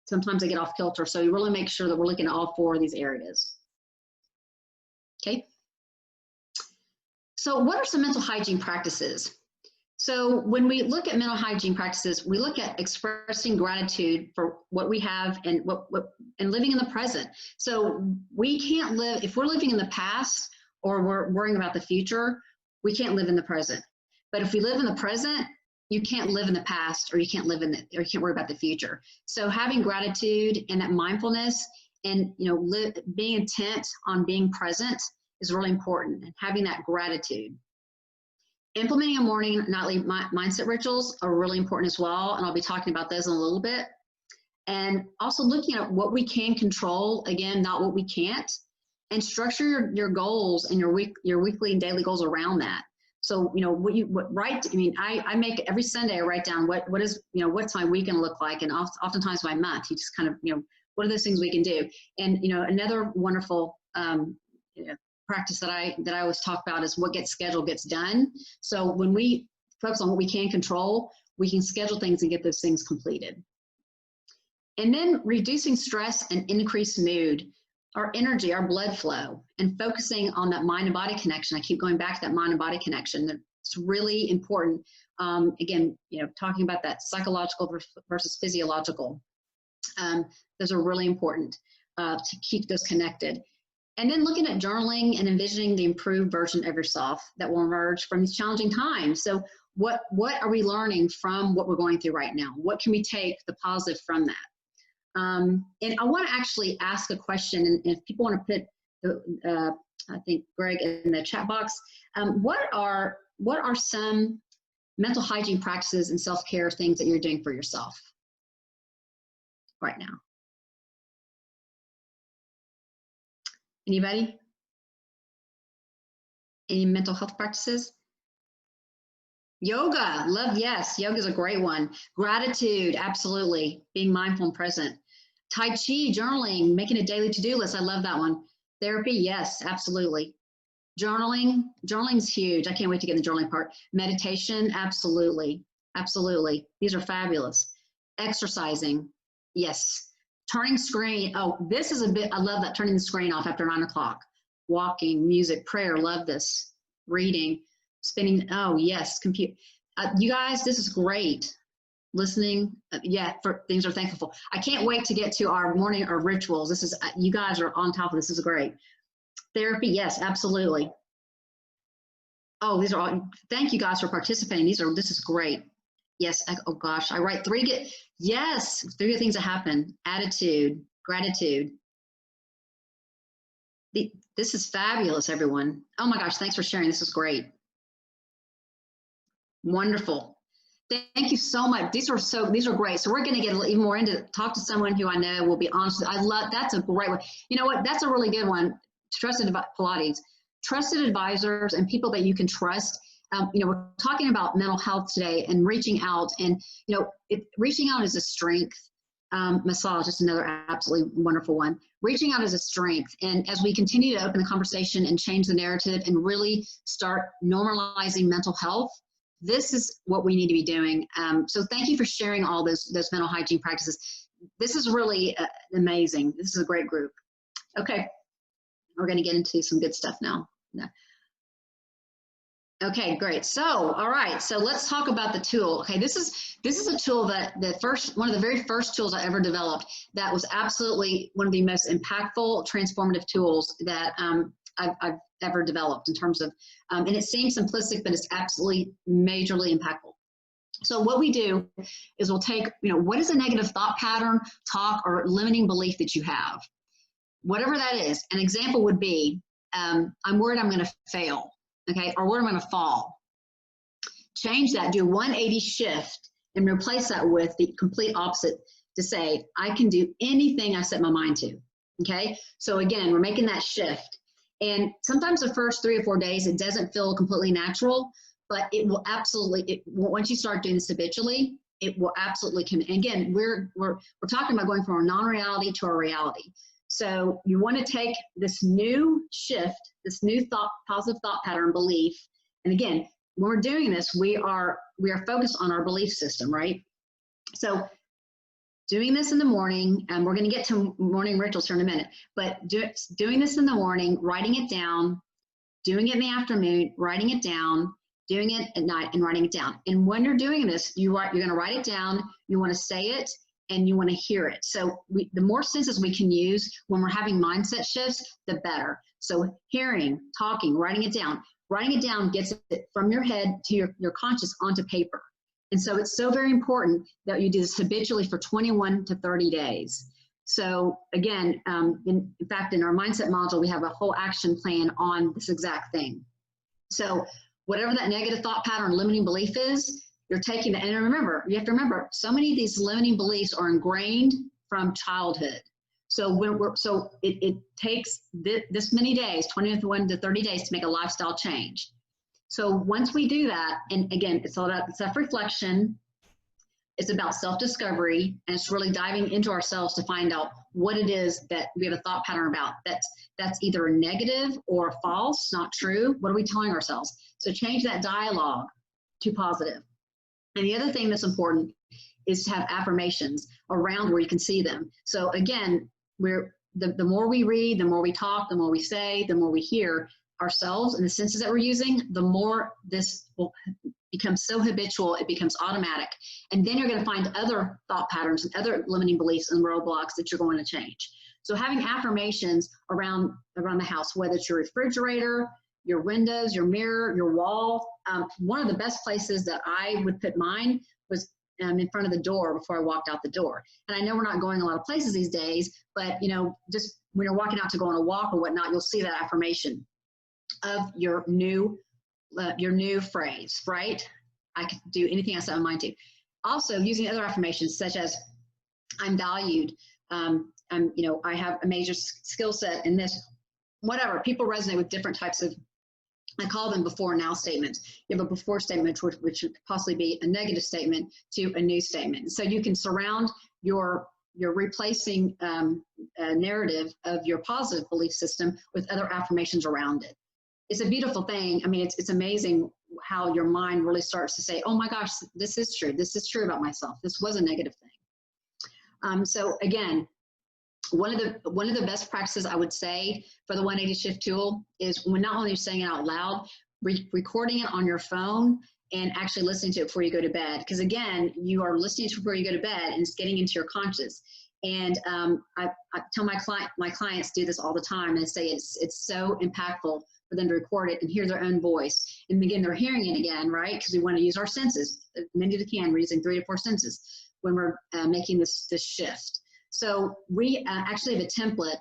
sometimes they get off kilter. So you really make sure that we're looking at all 4 of these areas. Okay. So what are some mental hygiene practices? So when we look at mental hygiene practices, we look at expressing gratitude for what we have and and living in the present. So we can't live, if we're living in the past or we're worrying about the future, we can't live in the present. But if we live in the present, you can't live in the past, or you can't you can't worry about the future. So having gratitude and that mindfulness and, being intent on being present is really important, and having that gratitude. Implementing a morning and nightly mindset rituals are really important as well, and I'll be talking about those in a little bit. And also looking at what we can control, again, not what we can't, and structure your goals and your weekly and daily goals around that. So, I make every Sunday, I write down what's my week going to look like, and oftentimes my month. You just kind of, what are those things we can do? And, another wonderful practice that I always talk about is what gets scheduled gets done. So when we focus on what we can control, we can schedule things and get those things completed. And then reducing stress and increased mood, our energy, our blood flow, and focusing on that mind and body connection. I keep going back to that mind and body connection. It's really important. Again, talking about that psychological versus physiological. Those are really important to keep those connected. And then looking at journaling and envisioning the improved version of yourself that will emerge from these challenging times. So what are we learning from what we're going through right now? What can we take the positive from that? And I want to actually ask a question, and if people want to put the, I think Greg in the chat box, what are some mental hygiene practices and self-care things that you're doing for yourself right now? Anybody? Any mental health practices? Yoga, yes, yoga is a great one. Gratitude, absolutely, being mindful and present. Tai Chi, journaling, making a daily to-do list, I love that one. Therapy, yes, absolutely. Journaling's huge. I can't wait to get in the journaling part. Meditation, absolutely, absolutely. These are fabulous. Exercising, yes. Turning screen, oh, this is a bit, I love that, turning the screen off after 9 o'clock. Walking, music, prayer, love this. Reading, spinning, oh yes, compute. You guys, this is great. Listening, yeah, for things are thankful for. I can't wait to get to our morning or rituals. This is, you guys are on top of this. This is great. Therapy, yes, absolutely. Oh, these are all, thank you guys for participating. This is great. Yes, oh gosh, I write three good things that happen. Attitude, gratitude. This is fabulous, everyone. Oh my gosh, thanks for sharing. This is great. Wonderful. Thank you so much. These are great. So we're going to get even more into talk to someone who I know will be honest. I love, that's a great one. You know what? That's a really good one. Trusted Pilates, trusted advisors and people that you can trust. You know, we're talking about mental health today and reaching out, and you know, reaching out is a strength. Massage, just another absolutely wonderful one. Reaching out is a strength, and as we continue to open the conversation and change the narrative and really start normalizing mental health, this is what we need to be doing. So thank you for sharing all those mental hygiene practices. This is really amazing. This is a great group. Okay, we're going to get into some good stuff now. Okay, great. So, all right. So let's talk about the tool. Okay, this is a tool that one of the very first tools I ever developed that was absolutely one of the most impactful, transformative tools that I've ever developed in terms of, and it seems simplistic, but it's absolutely majorly impactful. So what we do is we'll take, you know, what is a negative thought pattern, talk, or limiting belief that you have? Whatever that is. An example would be, I'm worried I'm going to fail. Okay, or where I'm going to fall. Change that, do a 180 shift, and replace that with the complete opposite to say, I can do anything I set my mind to. Okay, so again, we're making that shift. And sometimes the first 3 or 4 days, it doesn't feel completely natural, but it will absolutely, once you start doing this habitually, it will absolutely come. And again, we're talking about going from a non-reality to a reality. So you want to take this new shift, this new positive thought pattern belief. And again, when we're doing this, we are focused on our belief system, right? So doing this in the morning, and we're going to get to morning rituals here in a minute, but doing this in the morning, writing it down, doing it in the afternoon, writing it down, doing it at night and writing it down. And when you're doing this, you're going to write it down, you want to say it, and you want to hear it. So the more senses we can use when we're having mindset shifts, the better. So hearing, talking, writing it down. Writing it down gets it from your head to your conscious onto paper. And so it's so very important that you do this habitually for 21 to 30 days. So again, in fact, in our mindset module, we have a whole action plan on this exact thing. So whatever that negative thought pattern, limiting belief is, you're taking it. And remember, you have to remember, so many of these limiting beliefs are ingrained from childhood. So it takes this many days, 21 to 30 days, to make a lifestyle change. So once we do that, and again, it's all about self-reflection, it's about self-discovery, and it's really diving into ourselves to find out what it is that we have a thought pattern about that's either a negative or false, not true. What are we telling ourselves? So change that dialogue to positive. And the other thing that's important is to have affirmations around where you can see them. So again, the more we read, the more we talk, the more we say, the more we hear ourselves and the senses that we're using, the more this will become so habitual, it becomes automatic. And then you're going to find other thought patterns and other limiting beliefs and roadblocks that you're going to change. So having affirmations around the house, whether it's your refrigerator, your windows, your mirror, your wall. One of the best places that I would put mine was in front of the door before I walked out the door. And I know we're not going a lot of places these days, but just when you're walking out to go on a walk or whatnot, you'll see that affirmation of your new phrase, right? I can do anything I set my mind to. Also, using other affirmations such as I'm valued, I have a major skill set in this, whatever. People resonate with different types of, I call them before and now statements. You have a before statement, which could possibly be a negative statement to a new statement. So you can surround your replacing narrative of your positive belief system with other affirmations around it. It's a beautiful thing. I mean, it's amazing how your mind really starts to say, oh my gosh, this is true. This is true about myself. This was a negative thing. So again, one of the best practices I would say for the 180 shift tool is when not only you're saying it out loud, recording it on your phone and actually listening to it before you go to bed. Because again, you are listening to it before you go to bed and it's getting into your conscious. And I tell my clients do this all the time and say it's so impactful for them to record it and hear their own voice. And again, they're hearing it again, right? Because we want to use our senses. Many of you can. We're using 3 to 4 senses when we're making this shift. So we actually have a template,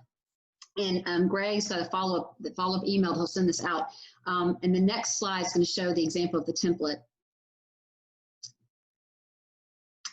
and Greg's got a follow-up email. He'll send this out. And the next slide is going to show the example of the template.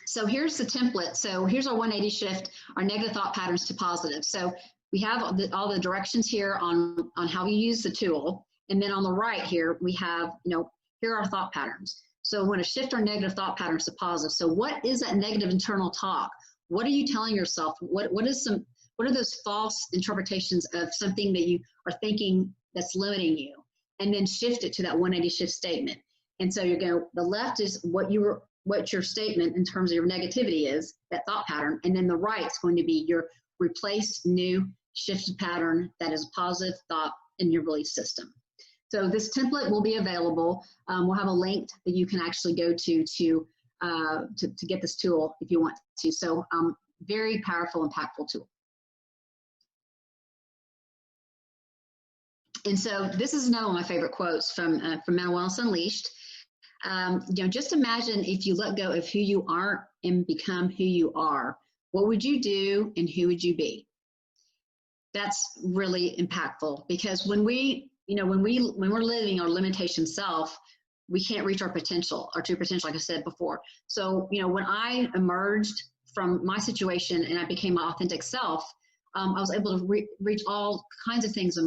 So here's the template. So here's our 180 shift, our negative thought patterns to positive. So we have all the directions here on how we use the tool. And then on the right here, we have, here are our thought patterns. So we want to shift our negative thought patterns to positive. So what is that negative internal talk? What are you telling yourself? What are those false interpretations of something that you are thinking that's limiting you? And then shift it to that 180 shift statement. And so the left is what your statement in terms of your negativity is, that thought pattern. And then the right is going to be your replaced new shifted pattern that is a positive thought in your belief system. So this template will be available. We'll have a link that you can actually go to get this tool if you want to. So very powerful, impactful tool. And so this is another one of my favorite quotes from Mental Wellness Unleashed. Just imagine if you let go of who you aren't and become who you are. What would you do and who would you be? That's really impactful, because when we're living our limitation self, we can't reach our potential, our true potential, like I said before. So, when I emerged from my situation and I became my authentic self, I was able to reach all kinds of things in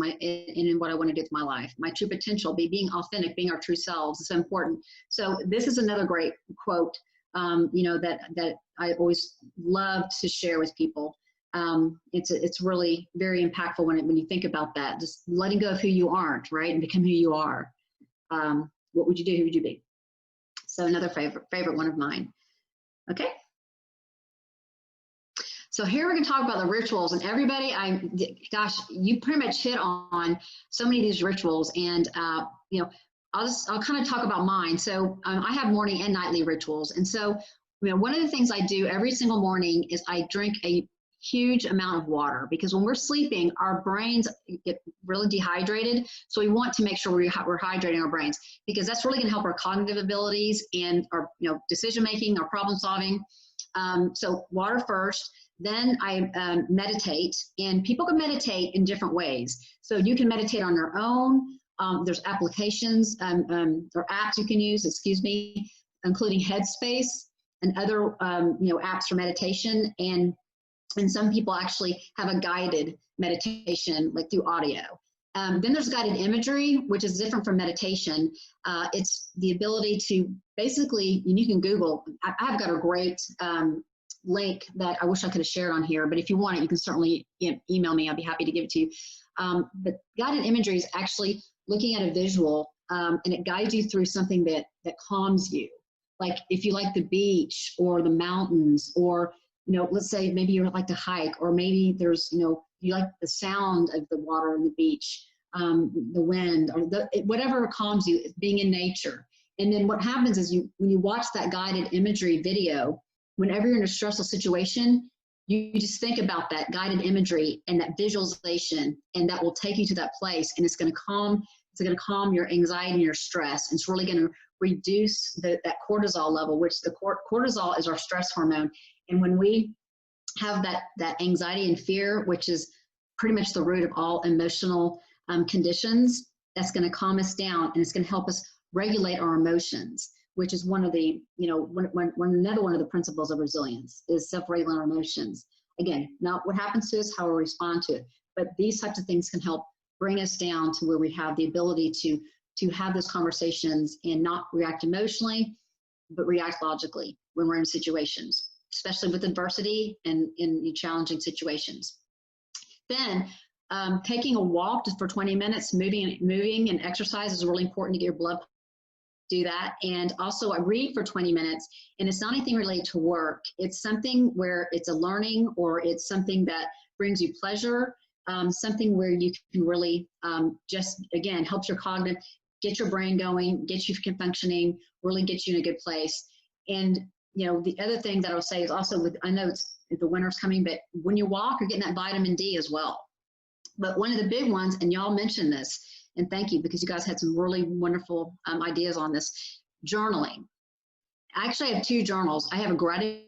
what I want to do with my life. My true potential, being authentic, being our true selves is so important. So this is another great quote, that I always love to share with people. It's really very impactful when you think about that, just letting go of who you aren't, right, and become who you are. What would you do? Who would you be? So another favorite one of mine. Okay. So here we're going to talk about the rituals, and everybody, you pretty much hit on so many of these rituals, and I'll kind of talk about mine. So I have morning and nightly rituals, and so one of the things I do every single morning is I drink a huge amount of water, because when we're sleeping, our brains get really dehydrated. So we want to make sure we're hydrating our brains, because that's really going to help our cognitive abilities and our decision making, our problem solving. So water first. Then I meditate, and people can meditate in different ways. So you can meditate on your own. There's applications or apps you can use, including Headspace and other apps for meditation. And some people actually have a guided meditation, like through audio. Then there's guided imagery, which is different from meditation. It's the ability to basically, and you can Google, I've got a great link that I wish I could have shared on here, but if you want it, you can certainly email me. I'll be happy to give it to you. But guided imagery is actually looking at a visual, and it guides you through something that calms you. Like if you like the beach or the mountains, or let's say maybe you like to hike, or maybe there's you like the sound of the water on the beach, the wind, or whatever calms you, being in nature. And then what happens is when you watch that guided imagery video, whenever you're in a stressful situation, you just think about that guided imagery and that visualization, and that will take you to that place, and it's going to calm your anxiety and your stress. And it's really going to reduce that cortisol level, which the cortisol is our stress hormone. And when we have that anxiety and fear, which is pretty much the root of all emotional conditions, that's going to calm us down, and it's going to help us regulate our emotions, which is one of the, another one of the principles of resilience is self-regulating our emotions. Again, not what happens to us, how we respond to it, but these types of things can help bring us down to where we have the ability to have those conversations and not react emotionally, but react logically when we're in situations, especially with adversity and in challenging situations. Then taking a walk just for 20 minutes, moving and exercise is really important to get your blood. Do that. And also I read for 20 minutes, and it's not anything related to work. It's something where it's a learning, or it's something that brings you pleasure, something where you can really just, again, helps your cognitive, get your brain going, get you functioning, really get you in a good place. And, the other thing that I would say is also I know the winter's coming, but when you walk, you're getting that vitamin D as well. But one of the big ones, and y'all mentioned this, and thank you, because you guys had some really wonderful ideas on this, journaling. I actually have two journals. I have a gratitude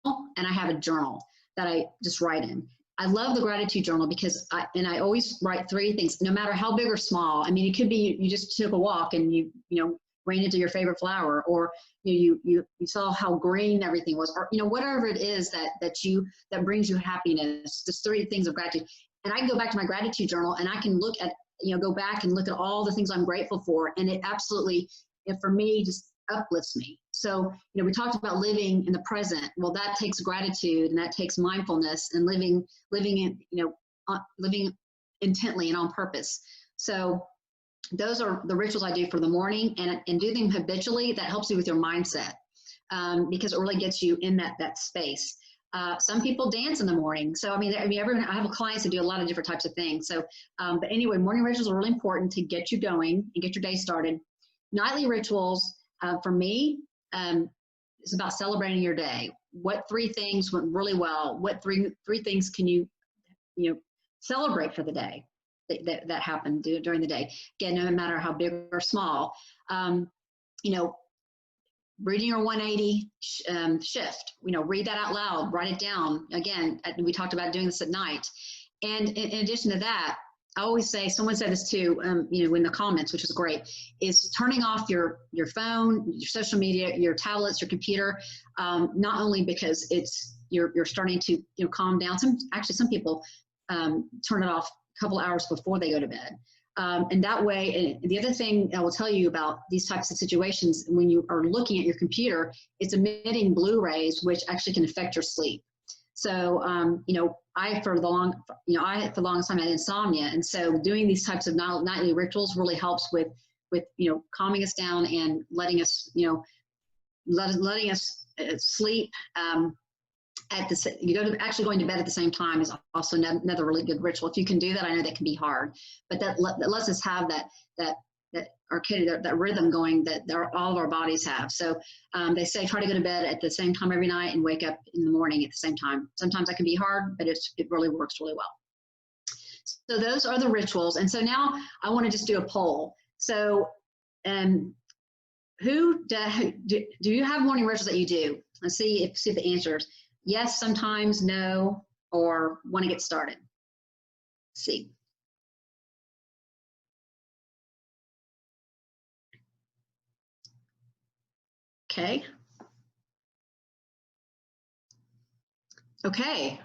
journal, and I have a journal that I just write in. I love the gratitude journal because I always write 3 things, no matter how big or small. I mean, it could be you just took a walk and you ran into your favorite flower, or you saw how green everything was, or whatever it is that brings you happiness. Just 3 things of gratitude. And I can go back to my gratitude journal, and I can look at go back and look at all the things I'm grateful for, and it absolutely, for me, just uplifts me. So, we talked about living in the present. Well, that takes gratitude, and that takes mindfulness, and living intently and on purpose. So those are the rituals I do for the morning, and do them habitually. That helps you with your mindset, because it really gets you in that space. Some people dance in the morning. So, I have clients that do a lot of different types of things. So, but anyway, morning rituals are really important to get you going and get your day started. Nightly rituals, for me, is about celebrating your day. What 3 things went really well? What three things can you celebrate for the day that happened during the day? Again, no matter how big or small. Reading your 180 shift, read that out loud, write it down. Again, we talked about doing this at night. And in addition to that, I always say, someone said this too, in the comments, which is great, is turning off your phone, your social media, your tablets, your computer, not only because you're starting to calm down. Some people turn it off a couple hours before they go to bed. And that way, and the other thing I will tell you about these types of situations, when you are looking at your computer, it's emitting blue rays, which actually can affect your sleep. So, for the longest time I had insomnia. And so doing these types of nightly rituals really helps with calming us down and letting us, letting us sleep. Actually going to bed at the same time is also another really good ritual. If you can do that, I know that can be hard, but that lets us have that rhythm going that all of our bodies have. So they say try to go to bed at the same time every night and wake up in the morning at the same time. Sometimes that can be hard, but it really works really well. So those are the rituals. And so now I want to just do a poll. So do you have morning rituals that you do? Let's see the answers. Yes, sometimes, no, or want to get started. Let's see. Okay. Okay.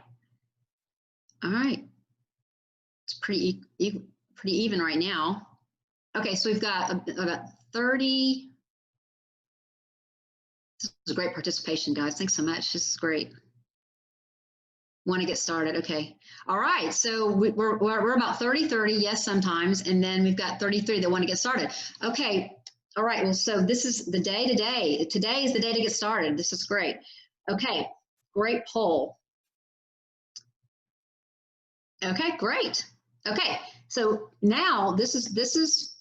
All right. It's pretty even right now. Okay, so we've got about 30. This is a great participation, guys. Thanks so much. This is great. Want to get started? Okay. All right. So we're about 30, yes, sometimes, and then we've got 33 that want to get started. Okay. All right. Well, so this is the day today. Today is the day to get started. This is great. Okay. Great poll. Okay. Great. Okay. So now this is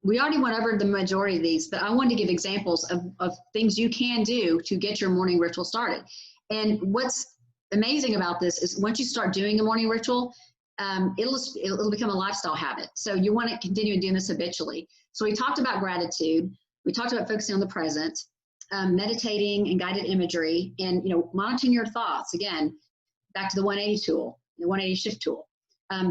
we already went over the majority of these, but I wanted to give examples of things you can do to get your morning ritual started. And what's amazing about this is once you start doing a morning ritual, it'll become a lifestyle habit. So you want to continue doing this habitually. So we talked about gratitude. We talked about focusing on the present, meditating and guided imagery, and monitoring your thoughts. Again, back to the 180 tool, the 180 shift tool.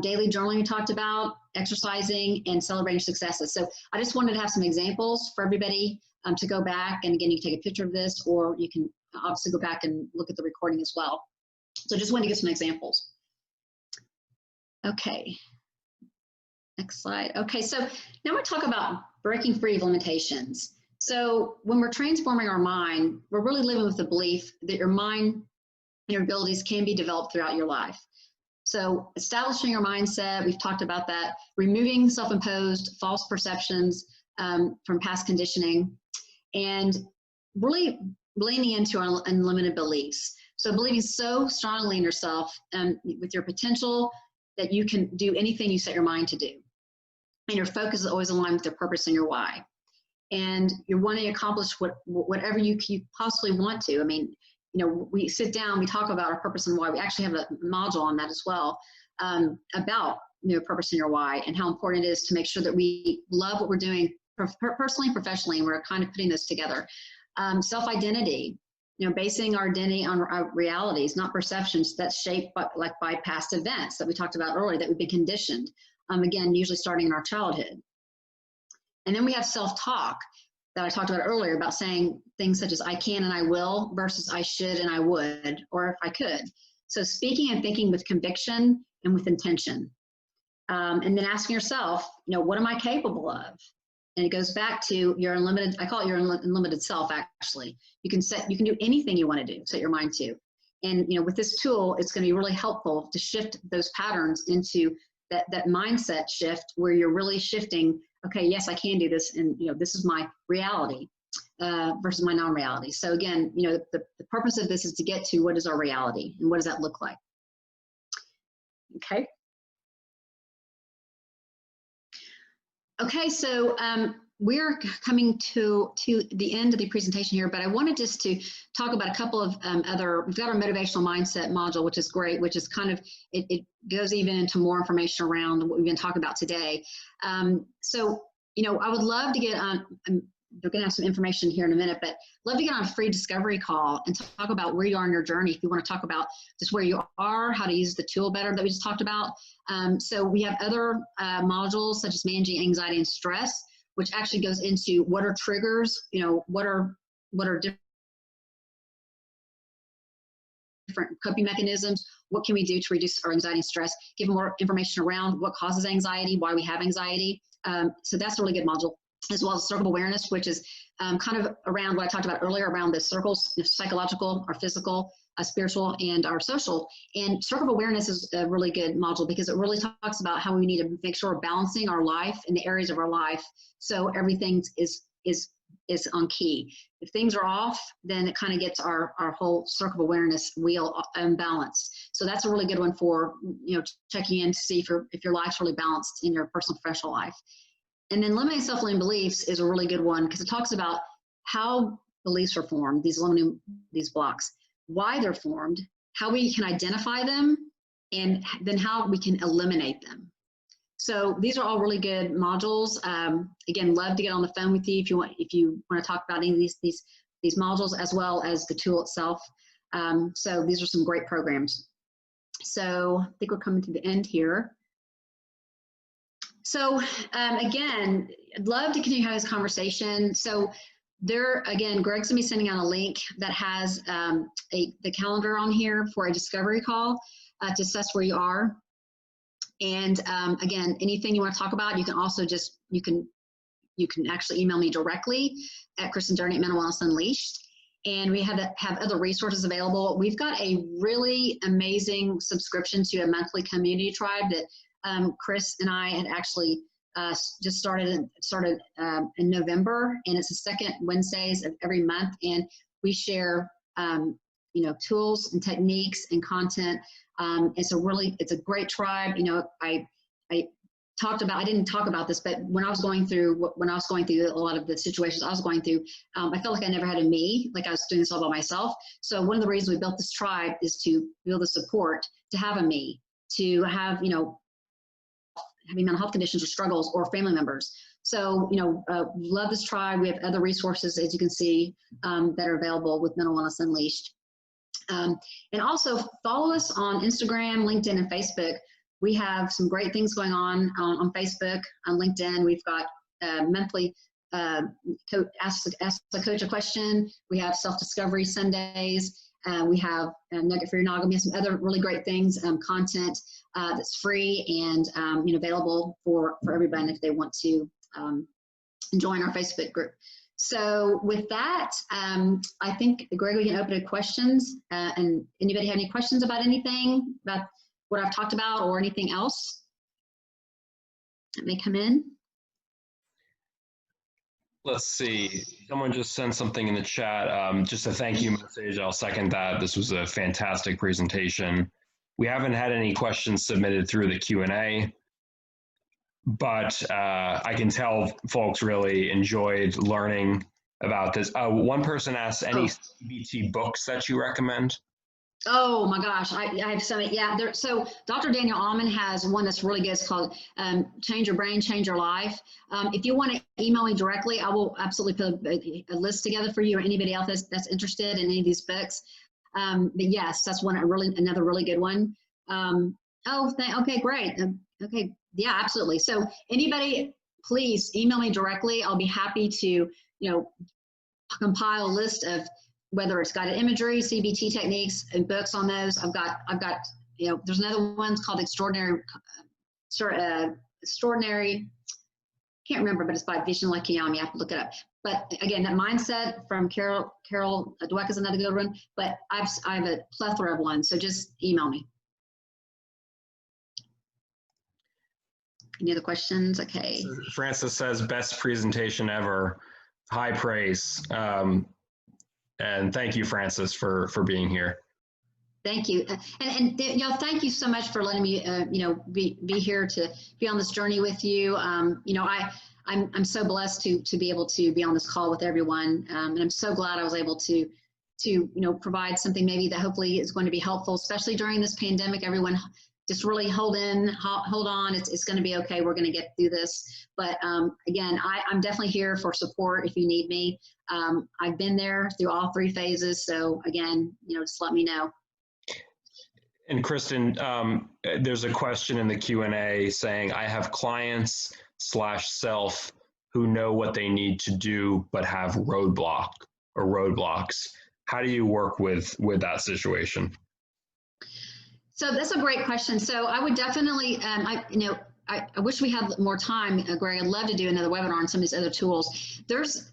Daily journaling we talked about, exercising, and celebrating successes. So I just wanted to have some examples for everybody to go back. And again, you can take a picture of this, or you can obviously go back and look at the recording as well. So just wanted to give some examples. Okay, next slide. Okay, so now we're talking about breaking free of limitations. So when we're transforming our mind, we're really living with the belief that your mind and your abilities can be developed throughout your life. So establishing your mindset, we've talked about that, removing self-imposed false perceptions from past conditioning, and really leaning into our unlimited beliefs. So believing so strongly in yourself and with your potential that you can do anything you set your mind to do. And your focus is always aligned with your purpose and your why. And you're wanting to accomplish whatever you possibly want to. I mean, we sit down, we talk about our purpose and why. We actually have a module on that as well, about purpose and your why, and how important it is to make sure that we love what we're doing personally and professionally, and we're kind of putting this together. Self-identity, basing our identity on our realities, not perceptions that's shaped by past events that we talked about earlier that we've been conditioned, again, usually starting in our childhood. And then we have self-talk that I talked about earlier, about saying things such as I can and I will versus I should and I would, or if I could. So speaking and thinking with conviction and with intention. And then asking yourself, what am I capable of? And it goes back to your unlimited, I call it your unlimited self, actually. You can do anything you want to do, set your mind to. And, with this tool, it's going to be really helpful to shift those patterns into that mindset shift where you're really shifting, okay, yes, I can do this. And, this is my reality versus my non-reality. So again, the purpose of this is to get to what is our reality and what does that look like? Okay. Okay, so we're coming to the end of the presentation here, but I wanted just to talk about a couple of we've got our motivational mindset module, which is great, which is kind of, it goes even into more information around what we've been talking about today. So, I would love to get on, we're going to have some information here in a minute, but love to get on a free discovery call and talk about where you are in your journey. If you want to talk about just where you are, how to use the tool better that we just talked about. So we have other modules such as managing anxiety and stress, which actually goes into what are triggers, what are different coping mechanisms, what can we do to reduce our anxiety and stress, give more information around what causes anxiety, why we have anxiety. So that's a really good module, as well as circle of awareness, which is kind of around what I talked about earlier around the circles, psychological, our physical, spiritual, and our social. And circle of awareness is a really good module because it really talks about how we need to make sure we're balancing our life in the areas of our life so everything is on key. If things are off, then it kind of gets our whole circle of awareness wheel unbalanced. So that's a really good one for checking in to see if your life's really balanced in your personal professional life. And then limiting self-limiting beliefs is a really good one because it talks about how beliefs are formed, these blocks, why they're formed, how we can identify them, and then how we can eliminate them. So these are all really good modules. Again, love to get on the phone with you if you want to talk about any of these modules as well as the tool itself. So these are some great programs. So I think we're coming to the end here. So again, I'd love to continue having this conversation. So again, Greg's gonna be sending out a link that has the calendar on here for a discovery call to assess where you are. And again, anything you want to talk about, you can also you can actually email me directly at Kristin Durney at Mental Wellness Unleashed. And we have other resources available. We've got a really amazing subscription to a monthly community tribe that Chris and I had actually just started in November, and it's the second Wednesdays of every month, and we share tools and techniques and content. It's a great tribe. I I didn't talk about this, but when I was going through a lot of the situations I was going through, I felt like I never had a me, like I was doing this all by myself. So one of the reasons we built this tribe is to build the support, to have a me, to have, having mental health conditions or struggles or family members. So, love this tribe. We have other resources, as you can see, that are available with Mental Wellness Unleashed. And also follow us on Instagram, LinkedIn, and Facebook. We have some great things going on Facebook, on LinkedIn. We've got monthly ask the coach a question. We have self-discovery Sundays. We have Nugget for Your Noggin. We have some other really great things, content that's free and available for everybody if they want to join our Facebook group. So with that, I think, Greg, we can open to questions. And anybody have any questions about anything, about what I've talked about or anything else that may come in? Let's see. Someone just sent something in the chat. Just a thank you message. I'll second that. This was a fantastic presentation. We haven't had any questions submitted through the Q&A, but I can tell folks really enjoyed learning about this. One person asked, any CBT books that you recommend? Oh my gosh, I have so many. Yeah, so Dr. Daniel Amen has one that's really good. It's called Change Your Brain, Change Your Life. If you want to email me directly, I will absolutely put a list together for you or anybody else that's interested in any of these books. But yes, that's another really good one. Okay, great. Okay, yeah, absolutely. So anybody, please email me directly. I'll be happy to, compile a list of whether it's guided imagery, CBT techniques, and books on those. I've got, there's another one called Extraordinary, can't remember, but it's by Vishen Lakhiani. I have to look it up. But again, that mindset from Carol Dweck is another good one, but I have a plethora of ones, so just email me. Any other questions? Okay. Francis says, best presentation ever. High praise. And thank you, Francis, for being here. Thank you. And thank you so much for letting me, be here to be on this journey with you. I'm so blessed to be able to be on this call with everyone. And I'm so glad I was able to provide something maybe that hopefully is going to be helpful, especially during this pandemic. Everyone just really hold on. It's going to be okay. We're going to get through this. But again, I'm definitely here for support if you need me. I've been there through all three phases. So again, just let me know. And Kristin, there's a question in the Q&A saying, I have clients /self who know what they need to do, but have roadblocks. How do you work with that situation? So that's a great question. So I would definitely, I wish we had more time, Greg. I'd love to do another webinar on some of these other tools. There's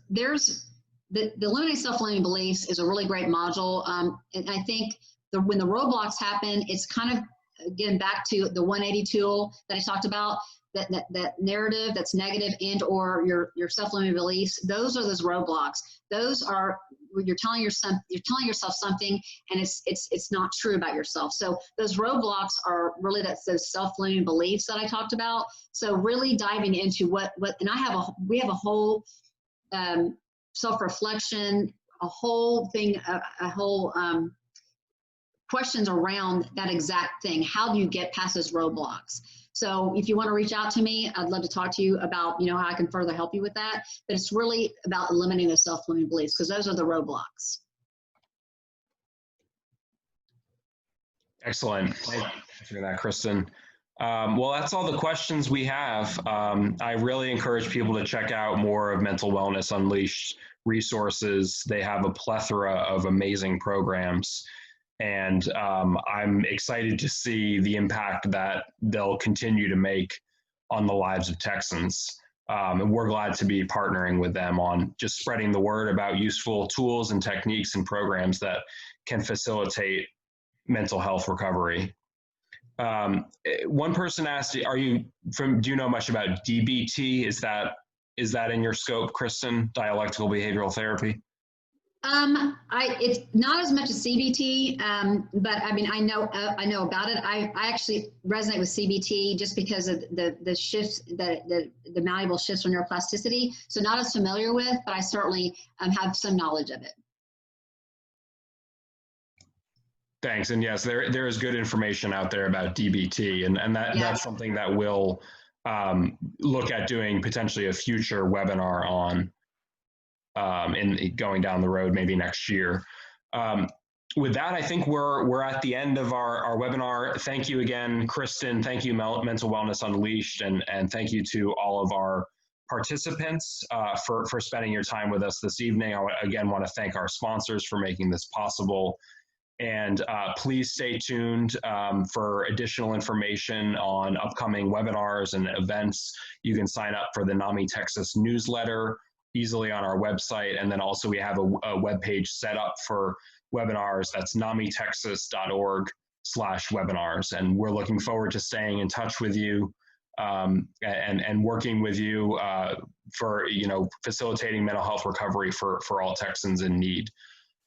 the Eliminating Self-Limiting Beliefs is a really great module. And I think when the roadblocks happen, it's kind of, again, back to the 180 tool that I talked about, that narrative that's negative and or your self-limiting beliefs. Those are those roadblocks. Those are where you're telling yourself something and it's not true about yourself. So those roadblocks are really those self-limiting beliefs that I talked about. So really diving into what and we have a whole self-reflection, a whole thing, a whole questions around that exact thing. How do you get past those roadblocks? So if you want to reach out to me, I'd love to talk to you about, how I can further help you with that. But it's really about eliminating those self-limiting beliefs because those are the roadblocks. Excellent. Thank you for that, Kristin. Well, that's all the questions we have. I really encourage people to check out more of Mental Wellness Unleashed resources. They have a plethora of amazing programs. And I'm excited to see the impact that they'll continue to make on the lives of Texans. And we're glad to be partnering with them on just spreading the word about useful tools and techniques and programs that can facilitate mental health recovery. One person asked, do you know much about DBT? Is that in your scope, Kristin, dialectical behavioral therapy? It's not as much as CBT, but I mean, I know about it. I actually resonate with CBT just because of the shifts, the malleable shifts on neuroplasticity. So not as familiar with, but I certainly have some knowledge of it. Thanks. And yes, there is good information out there about DBT, and that's something that we'll look at doing potentially a future webinar on in going down the road, maybe next year. With that, I think we're at the end of our webinar. Thank you again, Kristin. Thank you, Mental Wellness Unleashed, and thank you to all of our participants for spending your time with us this evening. I again want to thank our sponsors for making this possible. And please stay tuned for additional information on upcoming webinars and events. You can sign up for the NAMI Texas newsletter easily on our website. And then also we have a webpage set up for webinars. That's namitexas.org/webinars. And we're looking forward to staying in touch with you and working with you for, facilitating mental health recovery for all Texans in need.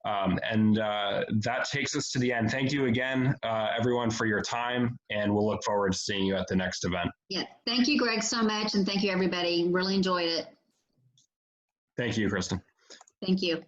That takes us to the end. Thank you again, everyone, for your time, and we'll look forward to seeing you at the next event. Yeah, thank you, Greg, so much, and thank you, everybody. Really enjoyed it. Thank you, Kristin. Thank you.